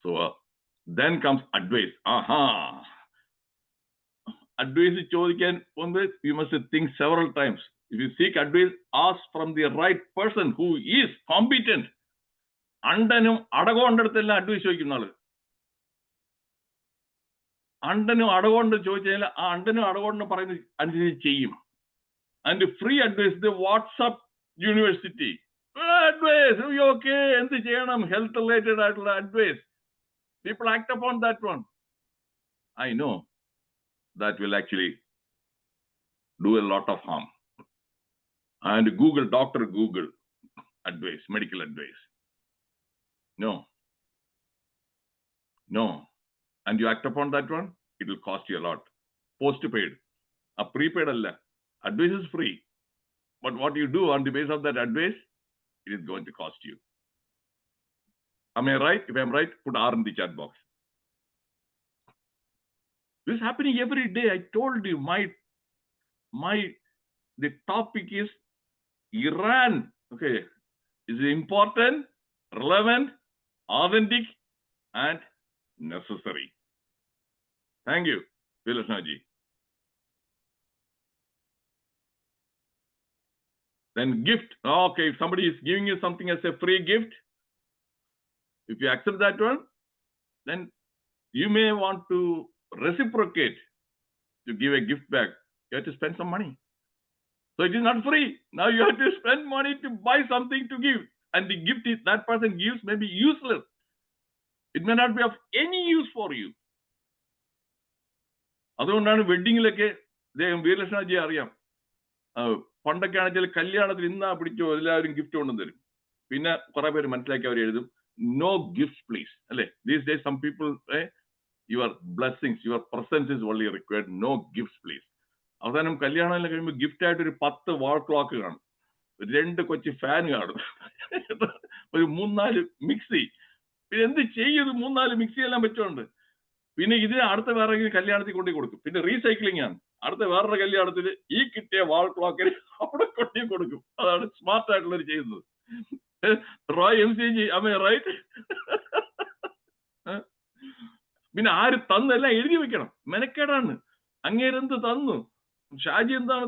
So then comes advice. Advice ചോദിക്കാൻ മുമ്പ് you must think several times. If you seek advice, ask from the right person who is competent. അണ്ടനും അടകോണ്ടെടുത്തെല്ലാം അഡ്വൈസ് ചോദിക്കുന്ന ആള്. അണ്ടനും അടകോണ്ട് ചോദിച്ചു കഴിഞ്ഞാൽ ആ അണ്ടനും അടകോണ്ടും പറയുന്നത് അനുസരിച്ച് ചെയ്യും. And free advice, the WhatsApp university advice. Okay, എന്ത് ചെയ്യണം, ഹെൽത്ത് റിലേറ്റഡ് ആയിട്ടുള്ള advice. People act upon that one. I know that will actually do a lot of harm. And Google, Dr. Google, advice, medical advice. No. No. And you act upon that one, it will cost you a lot. Postpaid. A prepaid alla. Advice is free. But what you do on the basis of that advice, it is going to cost you. Am I right? If I'm right, put R in the chat box. This is happening every day. I told you the topic is Iran. Okay. Is it important, relevant, authentic, and necessary? Thank you, Vilasnaji. Then gift. Okay, if somebody is giving you something as a free gift, if you accept that one, then you may want to reciprocate to give a gift back. You have to spend some money. So it is not free. Now you have to spend money to buy something to give. And the gift that person gives may be useless. It may not be of any use for you. അതുകൊണ്ടാണ് വെഡിങ്ങിലൊക്കെ വീരലക്ഷ്മണജി അറിയാം. പണ്ടൊക്കെ ആണെങ്കിൽ കല്യാണത്തിൽ ഇന്നാ പിടിച്ചോ എല്ലാവരും gift കൊണ്ടുതരും. പിന്നെ കുറെ പേര് മനസ്സിലാക്കി അവർ എഴുതും നോ ഗിഫ്റ്റ് പ്ലീസ് അല്ലെ. These days some people your blessings your presence is only required, no gift please. അവസാനം കല്യാണം കഴിയുമ്പോൾ ഗിഫ്റ്റ് ആയിട്ട് ഒരു 10 വാൾ ക്ലോക്ക് കാണും, 2 കൊച്ചു ഫാൻ കാണും, ഒരു 3-4 മിക്സി. പിന്നെ എന്ത് ചെയ്യും? 3-4 മിക്സി എല്ലാം വെച്ചോണ്ട്. പിന്നെ ഇത് അടുത്ത വേറെ കല്യാണത്തിൽ കൊണ്ടു കൊടുക്കും. പിന്നെ റീസൈക്ലിംഗ് ആണ്. അടുത്ത വേറൊരു കല്യാണത്തിൽ ഈ കിട്ടിയ വാൾ ക്ലോക്കിന് അവിടെ കൊണ്ടു കൊടുക്കും. അതാണ് സ്മാർട്ട് ആയിട്ടുള്ളവർ ചെയ്യുന്നത്. Roy MCG right. പിന്നെ ആര് തന്നെല്ലാം എഴുതി വെക്കണം. മെനക്കേടാണ്. അങ്ങേരെന്ത് തന്നു, ഷാജി എന്താണ്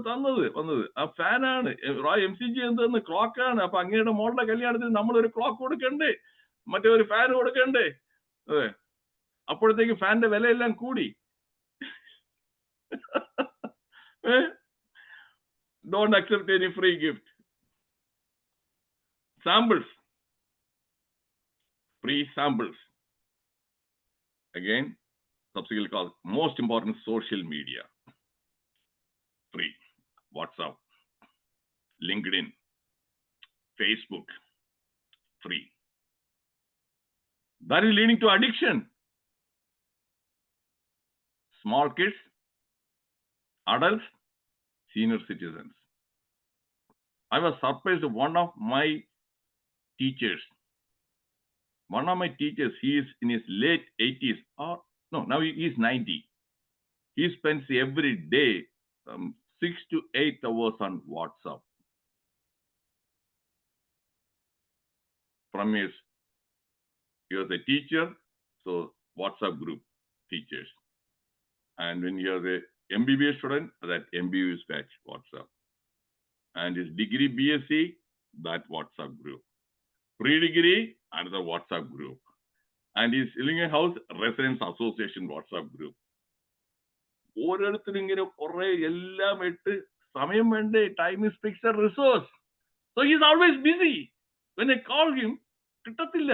വന്നത് ആ ഫാനാണ്, റോയ് MCG എന്തെന്ന് ക്ലോക്കാണ്. അപ്പൊ അങ്ങയുടെ മോളുടെ കല്യാണത്തിന് നമ്മളൊരു ക്ലോക്ക് കൊടുക്കണ്ടേ, മറ്റേ ഒരു ഫാൻ കൊടുക്കണ്ടേ? അതെ. അപ്പോഴത്തേക്ക് ഫാനിന്റെ വിലയെല്ലാം കൂടി. Don't accept any free gift. Samples. Free samples. Again, subsequently called most important social media. Free. WhatsApp, LinkedIn, Facebook. Free. That is leading to addiction. Small kids, adults, senior citizens. I was surprised. One of my teachers, he is in his late 80s, or no, now he is 90. He spends every day 6 to 8 hours on WhatsApp. He was a teacher, so WhatsApp group teachers. And when you are the MBBS student, that MBBS batch WhatsApp. And his degree BSc, that WhatsApp group. Pre-degree, another WhatsApp group. And his living in house, residence association WhatsApp group. ഓരോരുത്തരും ഇങ്ങനെ കുറെ എല്ലാം ഇട്ട് സമയം വേണ്ടേ? Time is fixed resource. So he is always busy. When I call him കിട്ടത്തില്ല.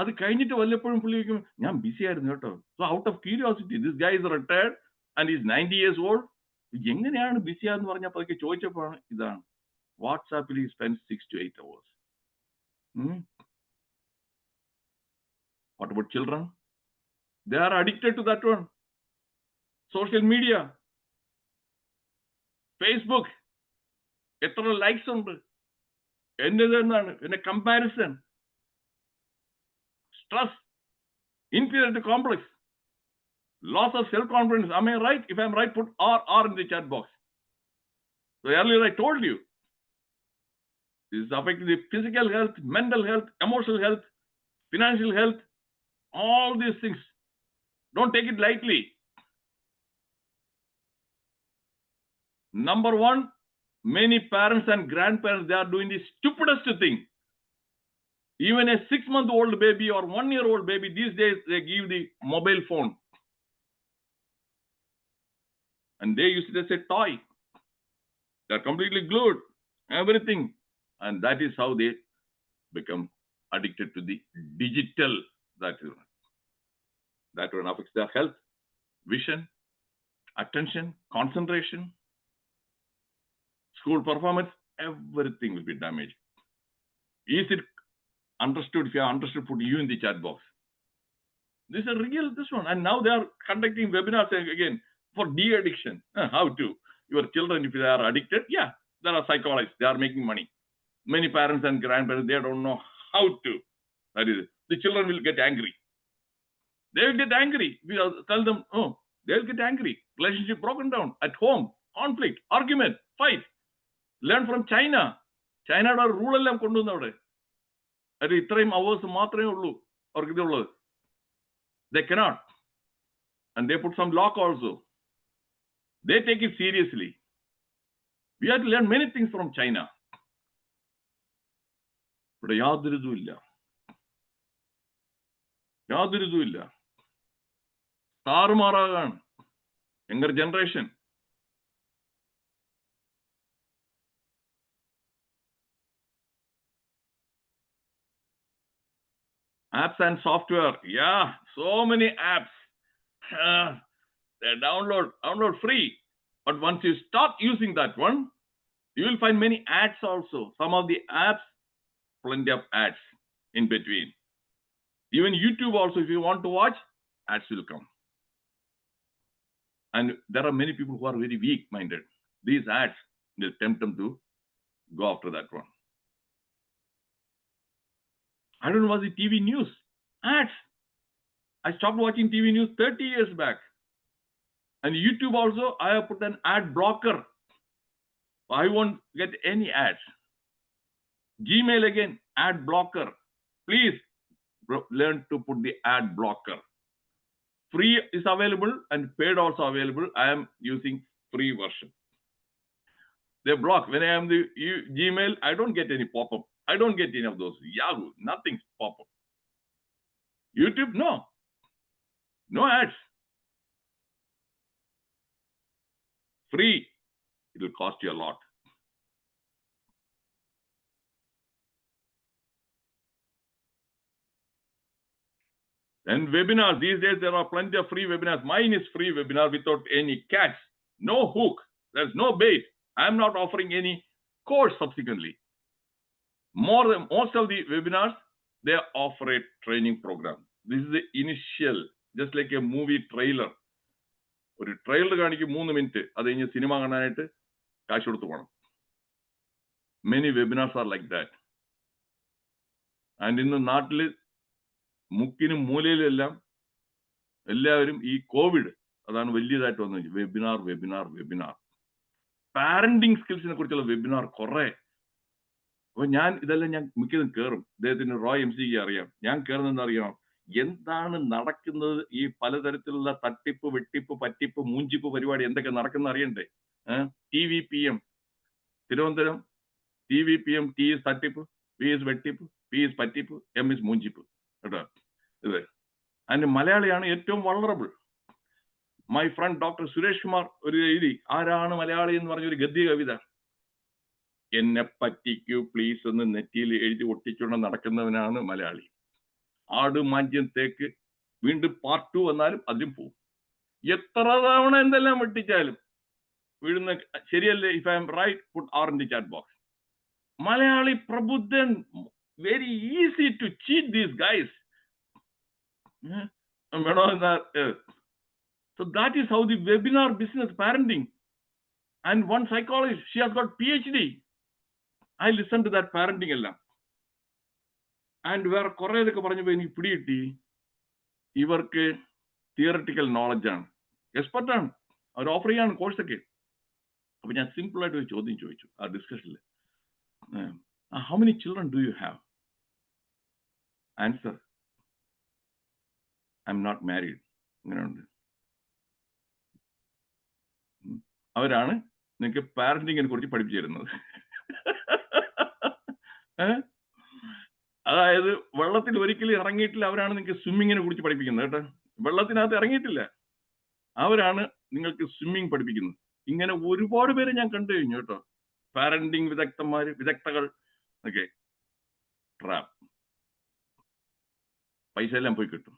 അത് കഴിഞ്ഞിട്ട് വല്ലപ്പോഴും പുള്ളി വയ്ക്കും ഞാൻ ബിസി ആയിരുന്നു കേട്ടോ. So out of curiosity, this guy is retired and is 90 years old. എങ്ങനെയാണ് ബിസി ആണെന്ന് പറഞ്ഞപ്പോൾ അതൊക്കെ ചോദിച്ചപ്പോഴാണ് ഇതാണ്. വാട്സാപ്പിൽ ഈ spend 6 to 8 hours. What about children? They are addicted to that one. Social media, Facebook, എത്ര ലൈക്സ് ഉണ്ട്, എന്റേത് എന്നാണ്, പിന്നെ comparison, stress, inferiority complex, loss of self-confidence. Am I right? If I'm right, put R in the chat box. So earlier I told you, this is affecting the physical health, mental health, emotional health, financial health, all these things. Don't take it lightly. Number one, many parents and grandparents, they are doing the stupidest thing. Even a 6-month-old baby or 1-year-old baby, these days they give the mobile phone. And they use it as a toy. They are completely glued, everything. And that is how they become addicted to the digital. That one affects their health, vision, attention, concentration, school performance, everything will be damaged. Is it understood? If you are understood, put you in the chat box. This is a real this one. And now they are conducting webinars again for de-addiction. How to? Your children, if they are addicted, yeah, there are psychologists. They are making money. Many parents and grandparents, they don't know how to. That is, the children will get angry. They will get angry. We tell them, oh, they will get angry. Relationship broken down at home, conflict, argument, fight. Learn from China. ചൈനയുടെ rule എല്ലാം കൊണ്ടുവന്നു അവിടെ. അത് ഇത്രയും hours മാത്രമേ ഉള്ളൂ അവർക്ക് ഇതുള്ളത്. They cannot. And they put some lock also. They take it seriously. We have to learn many things from China. ഇവിടെ യാതൊരു ഇതുമില്ല. യാതൊരു ഇതുമില്ല. താറുമാറാകാണ് younger generation. Apps and software. Yeah, so many apps. They download free. But once you start using that one, you will find many ads also. Some of the apps, plenty of ads in between. Even YouTube also, if you want to watch, ads will come. And there are many people who are very weak-minded. These ads will tempt them to go after that one. I don't know what's the TV news. Ads. I stopped watching TV news 30 years back. And YouTube also, I have put an ad blocker. I won't get any ads. Gmail again, ad blocker. Please learn to put the ad blocker. Free is available and paid also available. I am using free version. They block. When I am the Gmail, I don't get any pop-up. I don't get any of those. Yahoo, nothing pop-up. YouTube, no. No ads. Free. It will cost you a lot. And webinars, these days there are plenty of free webinars. Mine is free webinar without any catch, no hook, there's no bait. I'm not offering any course subsequently. Most of the webinars, they offer a training program. This is the initial, just like a movie trailer. ഒരു trailer കാണിക്കും 3 minute, അത് കഴിഞ്ഞ് cinema കാണാനായിട്ട് കാശ് കൊടുത്ത് പോകണം. Many webinars are like that. And ഇന്ന് നാട്ടിൽ മുക്കിനും മൂലയിലും എല്ലാം എല്ലാവരും ഈ കോവിഡ് അതാണ് വലിയതായിട്ട് വന്നത്. വെബിനാർ. പാരന്റിങ് സ്കിൽസിനെ കുറിച്ചുള്ള വെബിനാർ കുറെ. അപ്പൊ ഇതെല്ലാം ഞാൻ മിക്കതും കയറും. അദ്ദേഹത്തിന് റോയ് MC അറിയാം. ഞാൻ കയറുന്നതെന്ന് അറിയാം, എന്താണ് നടക്കുന്നത്, ഈ പലതരത്തിലുള്ള തട്ടിപ്പ്, വെട്ടിപ്പ്, പറ്റിപ്പ്, മൂഞ്ചിപ്പ് പരിപാടി എന്തൊക്കെ നടക്കുന്ന അറിയണ്ടേ. TVPM Thiruvananthapuram, TVPM, T is തട്ടിപ്പ്, P is വെട്ടിപ്പ്, P is പറ്റിപ്പ്, M is മൂഞ്ചിപ്പ്. കേട്ടോ ഇത്. അതിന്റെ മലയാളിയാണ് ഏറ്റവും vulnerable. My friend doctor Suresh Kumar ഒരു എഴുതി, ആരാണ് മലയാളി എന്ന് പറഞ്ഞൊരു ഗദ്യ കവിത. എന്നെ പറ്റിക്കൂ പ്ലീസ് എന്ന് നെറ്റിയിൽ എഴുതി ഒട്ടിച്ചുകൊണ്ട് നടക്കുന്നവനാണ് മലയാളി. ആട് മാഞ്ചത്തേക്ക് വീണ്ടും പാർട്ട് 2 വന്നാലും അതിലും പോവും. എത്ര തവണ എന്തെല്ലാം വെട്ടിച്ചാലും വീഴുന്ന ശരിയല്ലേ? If I am right, put R in the chat box. Malayali പ്രബുദ്ധൻ. Very easy to cheat these guys. So that is how the webinar business, parenting. And one psychologist, she has got PhD. I listened to that parenting എല്ലാം. And വേറെ കുറെ ഇതൊക്കെ പറഞ്ഞപ്പോ എനിക്ക് പിടികിട്ടി, ഇവർക്ക് theoretical knowledge ആണ്, എക്സ്പെർട്ടാണ്, അവർ ഓഫർ ചെയ്യാണ് കോഴ്സൊക്കെ. അപ്പൊ ഞാൻ സിമ്പിൾ ആയിട്ട് ഒരു ചോദ്യം ചോദിച്ചു ആ ഡിസ്കഷനിൽ, how many children do you have? Answer, I'm not married. അങ്ങനെയുണ്ട്. അവരാണ് നിങ്ങൾക്ക് പാരന്റിങ്ങിനെ കുറിച്ച് പഠിപ്പിച്ചു തരുന്നത്. അതായത് വെള്ളത്തിൽ ഒരിക്കലും ഇറങ്ങിയിട്ടില്ല, അവരാണ് നിങ്ങൾക്ക് സ്വിമ്മിങ്ങിനെ കുറിച്ച് പഠിപ്പിക്കുന്നത്. കേട്ടോ, വെള്ളത്തിനകത്ത് ഇറങ്ങിയിട്ടില്ല, അവരാണ് നിങ്ങൾക്ക് സ്വിമ്മിങ് പഠിപ്പിക്കുന്നത്. ഇങ്ങനെ ഒരുപാട് പേര് ഞാൻ കണ്ടു കഴിഞ്ഞു കേട്ടോ, പാരന്റിങ് വിദഗ്ധകൾ ഒക്കെ. ട്രാപ്പ്. പൈസ എല്ലാം പോയി കിട്ടും.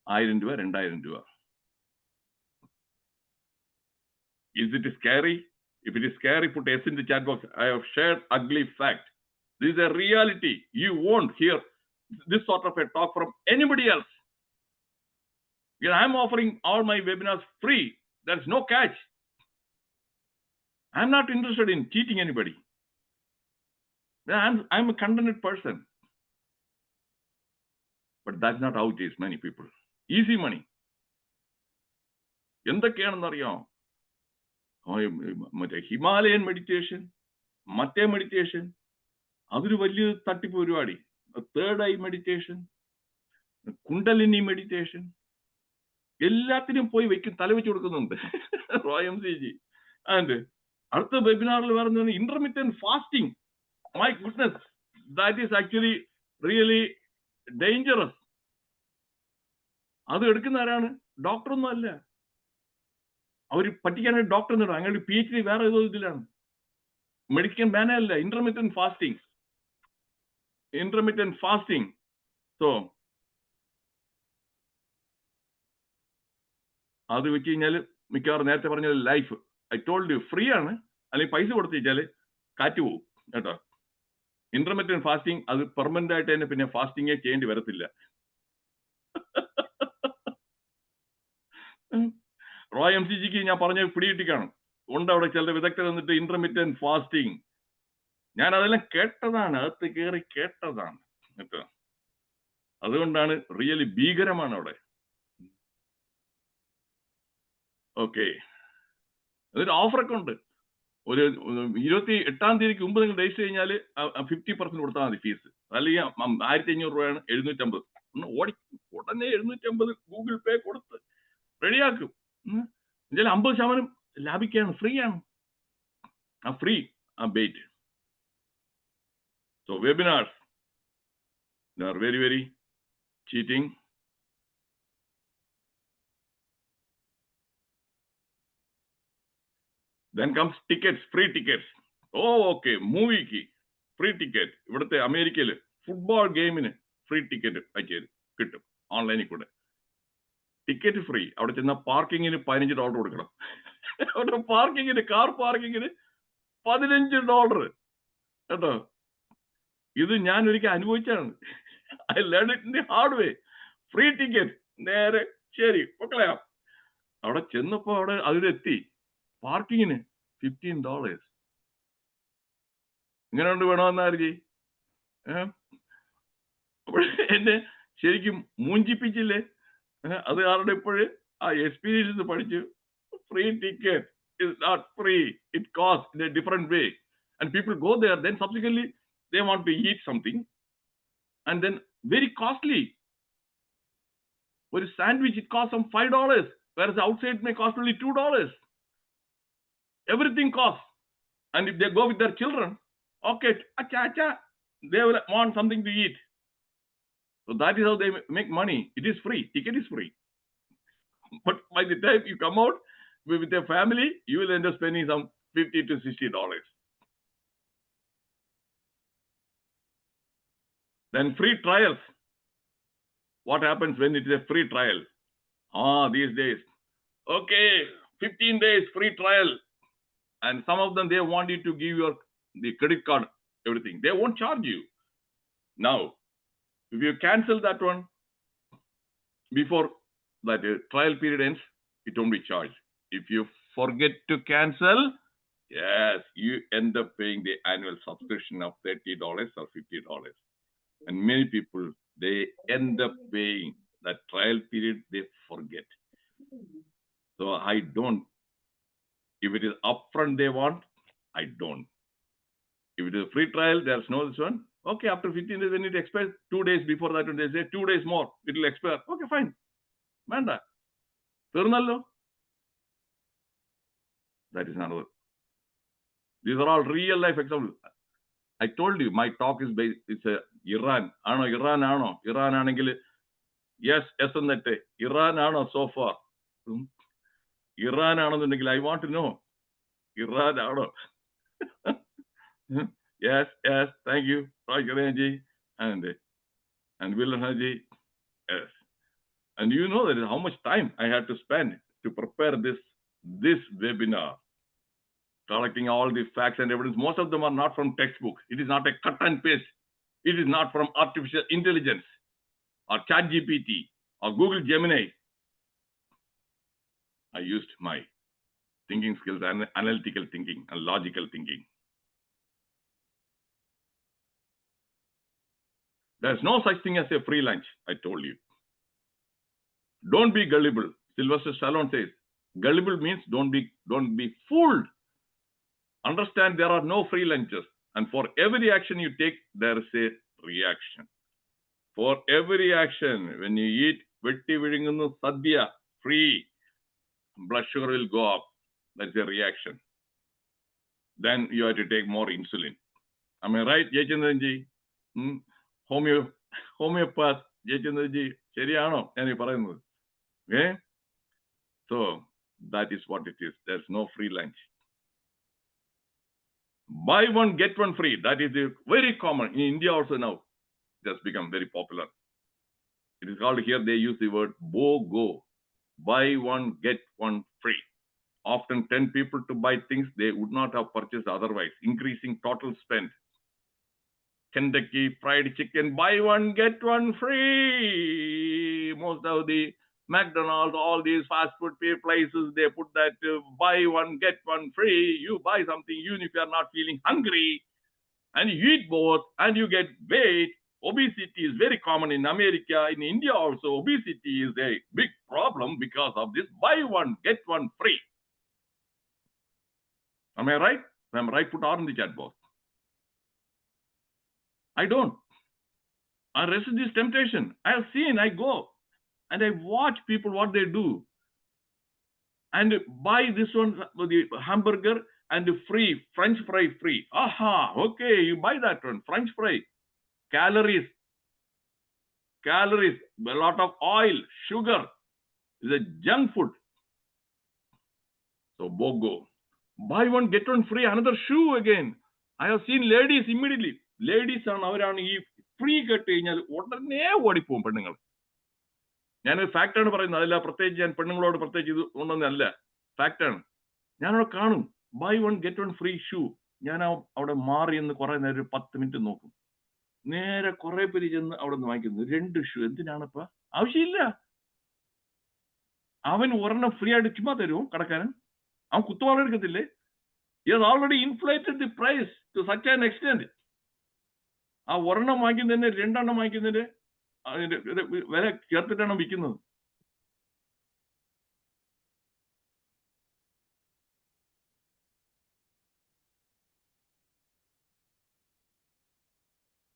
1000 രൂപ, 2000 രൂപ. Is it scary? If it is scary, put S in the chat box. I have shared ugly fact. This is a reality. You won't hear this sort of a talk from anybody else. Because I'm offering all my webinars free. There's no catch. I'm not interested in cheating anybody. I'm a contented person. But that's not how it is, many people. Easy money. എന്തൊക്കെയാണെന്ന് അറിയാം? മറ്റേ Himalayan meditation, മറ്റേ meditation, അതൊരു വലിയ തട്ടിപ്പ് പരിപാടി. Third eye meditation, kundalini meditation, എല്ലാത്തിനും പോയി വെക്കും, തലവെച്ച് കൊടുക്കുന്നുണ്ട് റോയ് MCG. ആൻഡ് അടുത്ത വെബിനാറിൽ പറഞ്ഞത് intermittent fasting. My goodness, that is actually really dangerous. അത് എടുക്കുന്ന ആരാണ്? ഡോക്ടറൊന്നും അല്ല. അവർ പറ്റിക്കാനായിട്ട് ഡോക്ടർ എന്നിടും. അങ്ങനെ PhD വേറെ ഏതോ ഇതിലാണ്. മെഡിക്കൽ ബാനല്ല intermittent fasting. Intermittent fasting. So അത് വെച്ച് കഴിഞ്ഞാൽ മിക്കവാറും നേരത്തെ പറഞ്ഞ life, I told you, free ആണ്. അല്ലെങ്കിൽ പൈസ കൊടുത്തു വെച്ചാൽ കാറ്റ് പോകും കേട്ടോ. ഇന്റർമിറ്റന്റ് ഫാസ്റ്റിംഗ് അത് പെർമനന്റ് ആയിട്ട് തന്നെ പിന്നെ ഫാസ്റ്റിംഗേ ചെയ്യേണ്ടി വരത്തില്ല. റോയ് MCGക്ക് ഞാൻ പറഞ്ഞ പിടികിട്ടിക്കാണ്. ഉണ്ട് അവിടെ ചില വിദഗ്ധർ വന്നിട്ട് ഇന്റർമിറ്റന്റ് ഫാസ്റ്റിംഗ്. ഞാൻ അതെല്ലാം കേട്ടതാണ്, അകത്ത് കയറി കേട്ടതാണ് കേട്ടോ. അതുകൊണ്ടാണ് റിയലി ഭീകരമാണ് അവിടെ. ഓക്കെ, അതൊരു ഓഫറൊക്കെ ഉണ്ട്. ഒരു 28-ാം തീയതിക്ക് മുമ്പ് നിങ്ങൾ രജിസ്റ്റർ കഴിഞ്ഞാൽ 50% കൊടുത്താൽ മതി ഫീസ്. അല്ലെങ്കിൽ 1500 രൂപയാണ്, 750. ഒന്ന് ഉടനെ 750 ഗൂഗിൾ പേ കൊടുത്ത് റെഡിയാക്കും. എന്നുവെച്ചാൽ 50% ലാഭിക്കാണ്, ഫ്രീ ആണ്. ആ ഫ്രീ ആ bait. So webinars are very very cheating. Then comes tickets, free tickets. Oh, okay, മൂവിക്ക് ഫ്രീ ടിക്കറ്റ്. ഇവിടുത്തെ അമേരിക്കയിൽ ഫുട്ബോൾ ഗെയിമിന് ഫ്രീ ടിക്കറ്റ് അയച്ചു കിട്ടും ഓൺലൈനിൽ കൂടെ. Ticket free. അവിടെ ചെന്ന പാർക്കിങ്ങിന് $15 കൊടുക്കണം. അവിടെ പാർക്കിങ്ങിന്, കാർ പാർക്കിങ്ങിന് $15 കേട്ടോ. ഇത് ഞാൻ ഒരിക്കൽ അനുഭവിച്ചാണ്. I learn it in the hard way. Free ticket, നേരെ ശരി പൊക്കളയാം. അവിടെ ചെന്നപ്പോ അവിടെ അതിലെത്തി, പാർക്കിങ്ങിന് $15. ഇങ്ങനെ കൊണ്ട് വേണമെന്നാർജി എന്നെ ശരിക്കും മൂഞ്ചിപ്പിച്ചില്ലേ. അത് കാരണം ഇപ്പോഴ് ആ എക്സ്പീരിയൻസ് പഠിച്ചു. Free ticket is not free. It costs in a different way. And people go there, then subsequently they want to eat something. And then very costly. For a sandwich, it costs some $5. Whereas outside may cost only $2. Everything costs. And if they go with their children, okay, they will want something to eat. So that is how they make money. It is free. Ticket is free. But by the time you come out with your family, you will end up spending some $50 to $60. Then free trials. What happens when it is a free trial? These days, okay, 15 days free trial. And some of them, they want you to give the credit card, everything. They won't charge you. Now, if you cancel that one before that trial period ends, it won't be charged. If you forget to cancel, yes, you end up paying the annual subscription of $30 or $50. And many people, they end up paying that trial period, they forget. So I don't. If it is upfront they want, I don't. If it is a free trial, there's no this one. Okay, after 15 days, when it expires, 2 days before that, when they say 2 days more, it will expire. Okay, fine. Manda. Thirnallo. That is another. These are all real life examples. I told you, my talk is based, it's a Iran. Iran ano. Iran anengil. Yes, എന്നത്തെ. Iran ano so far. Iran ആണെന്നുണ്ടെങ്കിൽ I want to know. Iran ആണോ? Yes, thank you, Rajaji and Villahaji. Yes. And you know that is how much time I had to spend to prepare this webinar. collecting all the facts and evidence. Most of them are not from textbook. It is not a cut and paste. It is not from artificial intelligence or ChatGPT or Google Gemini. I used my thinking skills and analytical thinking and logical thinking. There's no such thing as a free lunch, I told you. Don't be gullible. Sylvester Stallone says, gullible means don't be fooled. Understand there are no free lunches. And for every action you take, there is a reaction. For every action, when you eat vetti viringunnu sadhya, free, blood sugar will go up. That's a reaction. Then you have to take more insulin. Am I right, Jayachandranji? Homeopath, Jayachandranji, ശരിയാണോ ഞാൻ പറയുന്നത്? Okay? So, that is what it is. There's no free lunch. Buy one, get one free. That is very common. In India also now, it has become very popular. It is called here, they use the word BOGO. Buy one, get one free. Often 10 people to buy things they would not have purchased otherwise, increasing total spend. Kentucky Fried Chicken, buy one, get one free. Most of the McDonald's, all these fast food places, they put that buy one, get one free. You buy something even if you are not feeling hungry, and you eat both and you get weight. Obesity is very common in America. In India also, obesity is a big problem because of this buy one, get one free. Am I right? If I'm right, put R in the chat box. I don't. I resist this temptation. I have seen, I go and I watch people what they do. And buy this one, the hamburger and the free, French fry free. Aha, okay, you buy that one, French fry. Calories, a lot of oil, sugar. Is a junk food. So BOGO. Buy one, get one free, another shoe again. I have seen ladies immediately. Ladies are അവരാണ് ഈ free കേട്ട് കഴിഞ്ഞാൽ ഉടനെ ഓടിപ്പോവും പെണ്ണുങ്ങൾ. ഞാനൊരു ഫാക്റ്റാണ് പറയുന്നത്, അതല്ല പ്രത്യേകിച്ച് ഞാൻ പെണ്ണുങ്ങളോട് പ്രത്യേകിച്ച് ഇത് ഉണ്ടെന്നല്ല, ഫാക്റ്റാണ്. ഞാനവിടെ കാണും buy one get one free shoe. ഞാൻ അവിടെ മാറി എന്ന് കുറെ നേരം 10 മിനിറ്റ് നോക്കും. നേരെ കുറെ പേര് ചെന്ന് അവിടെ നിന്ന് വാങ്ങിക്കുന്നു 2 ഷൂ. എന്തിനാണിപ്പ? ആവശ്യമില്ല. അവൻ ഒരെണ്ണം ഫ്രീ ആയിട്ട് ചുമ്മാ തരുമോ കടക്കാരൻ? അവൻ കുത്തുവാള എടുക്കത്തില്ലേ? He has already inflated the price to such an extent. ആ ഒരെണ്ണം വാങ്ങിക്കുന്നതിന് 2 എണ്ണം വാങ്ങിക്കുന്നതിന് അതിന്റെ വില ചേർത്തിട്ടാണ് വിൽക്കുന്നത്.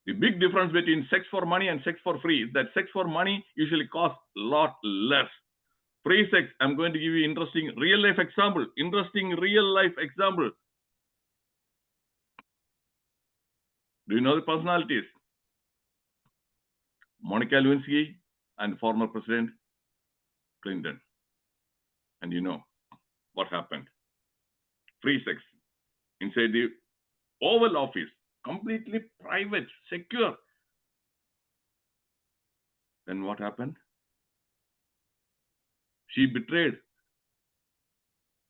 The big difference between sex for money and sex for free is that sex for money usually costs a lot less. Free sex, I'm going to give you interesting real life example. Do you know the personalities? Monica Lewinsky and former President Clinton. And you know what happened. Free sex inside the Oval Office, completely private, secure. Then what happened? She betrayed.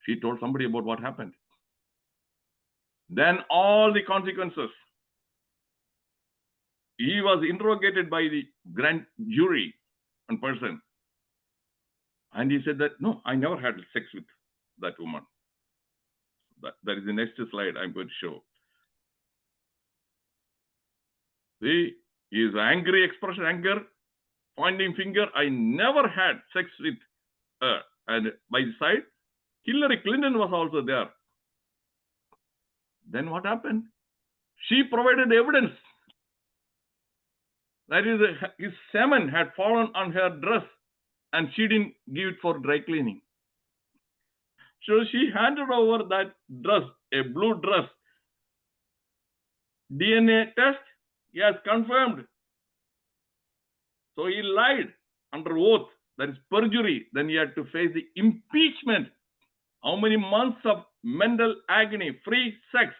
She told somebody about what happened. Then all the consequences. He was interrogated by the grand jury and person. And he said that, no, I never had sex with that woman. That is the next slide I'm going to show. See, his angry expression, anger, pointing finger, I never had sex with her. And by the side, Hillary Clinton was also there. Then what happened? She provided evidence. That is, his semen had fallen on her dress and she didn't give it for dry cleaning. So she handed over that dress, a blue dress. DNA test, yes, confirmed. So he lied under oath. That is perjury. Then he had to face the impeachment. How many months of mental agony, free sex?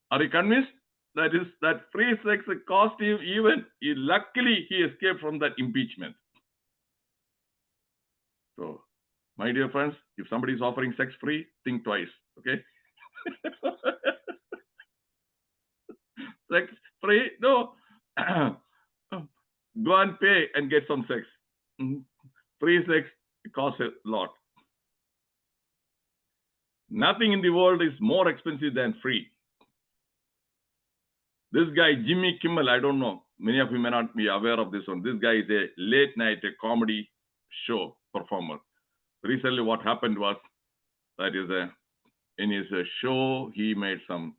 Are you convinced? That is, that free sex cost him even, luckily he escaped from that impeachment. So, My dear friends, if somebody is offering sex free, think twice. Okay. Sex free? No. Go and pay and get some sex. Free sex costs a lot. Nothing in the world is more expensive than free. This guy, Jimmy Kimmel, I don't know. Many of you may not be aware of this one. This guy is a late night comedy show performer. Recently, what happened was that is in his show, he made some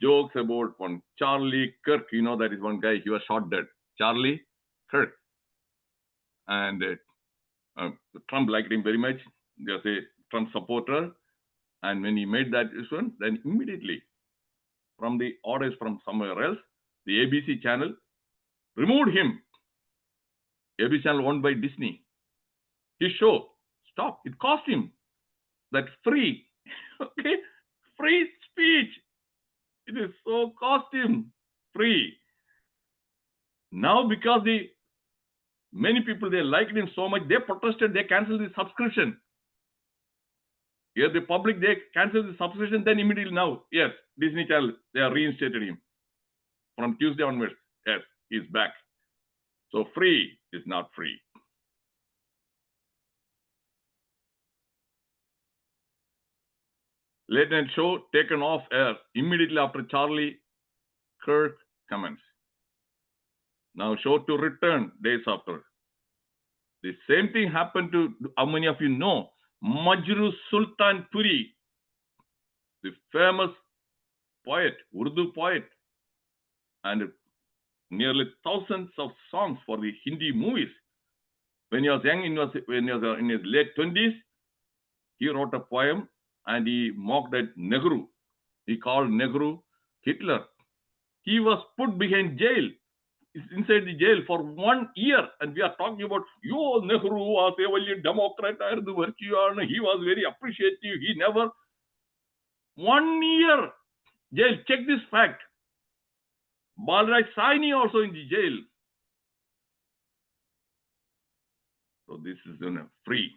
jokes about one Charlie Kirk. You know, that is one guy, he was shot dead. Charlie Kirk. And Trump liked him very much. He was a Trump supporter. And when he made that one, then immediately, from the orders from somewhere else, the ABC channel removed him. ABC channel owned by Disney. His show stopped. It cost him that free, okay, free speech. It is so cost him free. Now, because many people, they liked him so much, they protested, they canceled the subscription. Here, the public, they canceled the subscription, then immediately now, yes, Disney Channel, they are reinstated him. From Tuesday onwards, yes, he's back. So free is not free. Late night show taken off air immediately after Charlie Kirk comments. Now show to return days after. The same thing happened to, how many of you know, Majru Sultan Puri, the famous poet, Urdu poet, and nearly thousands of songs for the Hindi movies. When he was young, when he was in his late 20s, he wrote a poem and he mocked at Nehru. He called Nehru Hitler. He was put behind jail, inside the jail for 1 year. And we are talking about, Nehru was a very Democrat, he was very appreciative. He never, 1 year jail. Check this fact. Balraj Saini also in the jail. So this is free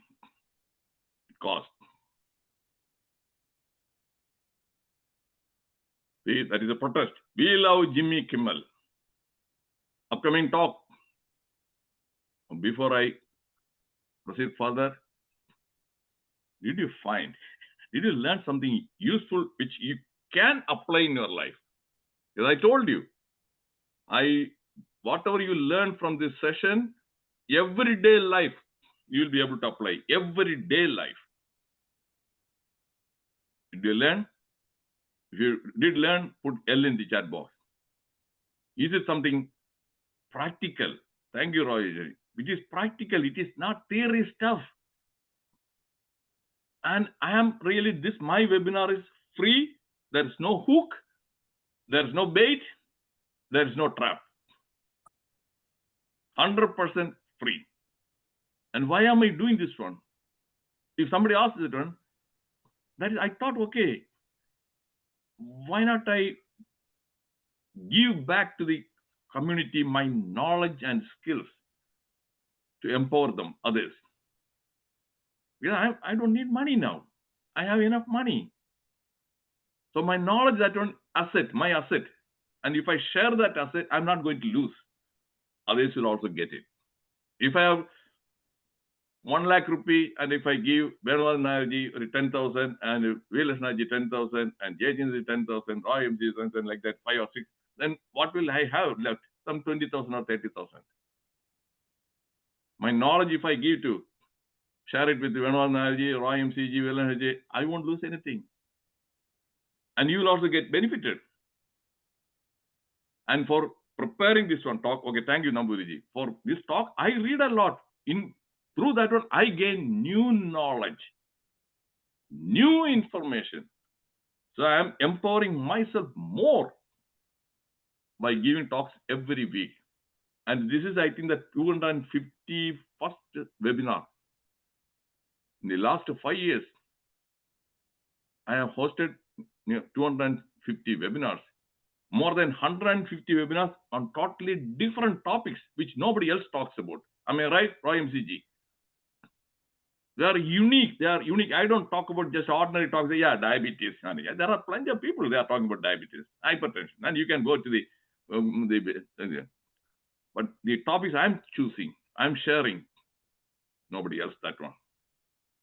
cost. See, that is a protest. We love Jimmy Kimmel. Upcoming talk. Before I proceed further, did you learn something useful which you can apply in your life? As I told you, whatever you learn from this session, everyday life, you'll be able to apply. Everyday life. Did you learn? If you did learn, put L in the chat box. Is it something practical? Thank you, Roy. It is practical. It is not theory stuff. And I am really, my webinar is free. There's no hook. There's no bait. There's no trap. 100% free. And why am I doing this one? If somebody asks it one, that is, I thought, okay, why not I give back to the community my knowledge and skills to empower them, others. Because I don't need money now. I have enough money. So my knowledge, that one asset, my asset. And if I share that asset, I'm not going to lose. Others will also get it. If I have 1 lakh rupee, and if I give Bernal Nayaji 10,000 and Vilas Nayaji 10,000 and Jayajinji 10,000, Roy MG something like that, 5 or 6, then what will I have left? Some 20,000 or 30,000. My knowledge, if I give to, share it with Bernal Nayaji, Roy MCG, Vilas Nayaji, I won't lose anything. And you will also get benefited. And for preparing this one talk, okay, thank you, Nambudiji. For this talk, I read a lot. Through that one, I gain new knowledge, new information. So I am empowering myself more by giving talks every week. And this is, I think, the 251st webinar. In the last 5 years, I have hosted 250 webinars, more than 150 webinars on totally different topics, which nobody else talks about. Am I right, Roy MCG? They are unique. They are unique. I don't talk about just ordinary talk. Say, yeah, diabetes. Honey. There are plenty of people. They are talking about diabetes, hypertension, and you can go to but the topics I'm choosing, I'm sharing. Nobody else that one.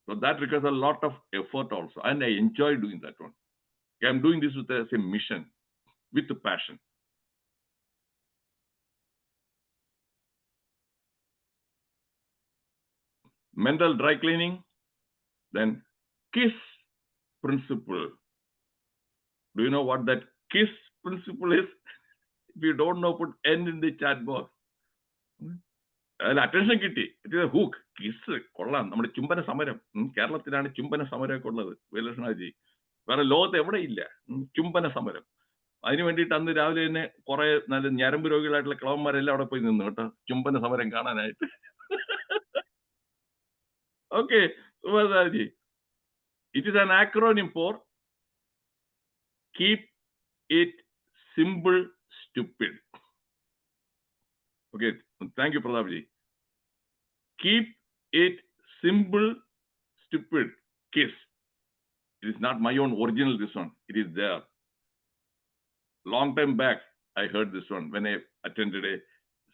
So that requires a lot of effort also, and I enjoy doing that one. I'm doing this with a mission, with a passion. Mental dry cleaning, then KISS principle. Do you know what that KISS principle is? If you don't know, put N in the chat box. Attention കിട്ടി. It is a hook. Kiss കൊള്ളാം. നമ്മുടെ ചുംബന സമരം. കേരളത്തിലാണ് ചുംബന സമരമൊക്കെ ഉള്ളത്. വേലകൃഷ്ണജി, വേറെ ലോകത്ത് എവിടെ ഇല്ല ചുംബന സമരം. അതിന് വേണ്ടിയിട്ട് അന്ന് രാവിലെ തന്നെ കുറെ നല്ല ഞരമ്പ് രോഗികളായിട്ടുള്ള കിളവന്മാരെല്ലാം അവിടെ പോയി നിന്നു കേട്ടോ, ചുംബന സമരം കാണാനായിട്ട്. Okay, Subhash, it is an acronym for keep it simple stupid. Okay, thank you പ്രതാപ്ജി. Keep it simple, stupid. KISS. It is not my own original, this one. It is there. Long time back, I heard this one when I attended a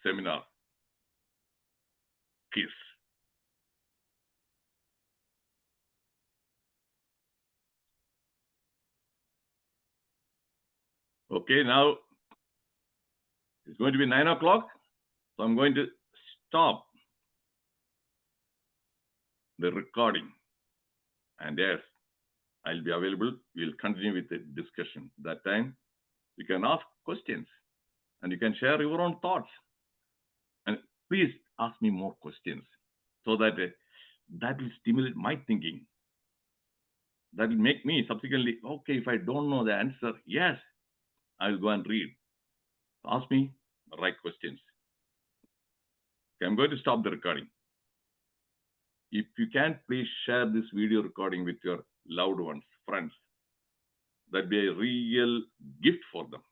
seminar. KISS. Okay, now it's going to be 9 o'clock. So I'm going to stop the recording. And yes, I'll be available. We'll continue with the discussion. That time, you can ask questions and you can share your own thoughts. And please ask me more questions so that that will stimulate my thinking. That will make me subsequently, okay, if I don't know the answer, yes, I will go and read. Ask me the right questions. Okay, I'm going to stop the recording. If you can, please share this video recording with your loved ones, friends. That'd be a real gift for them.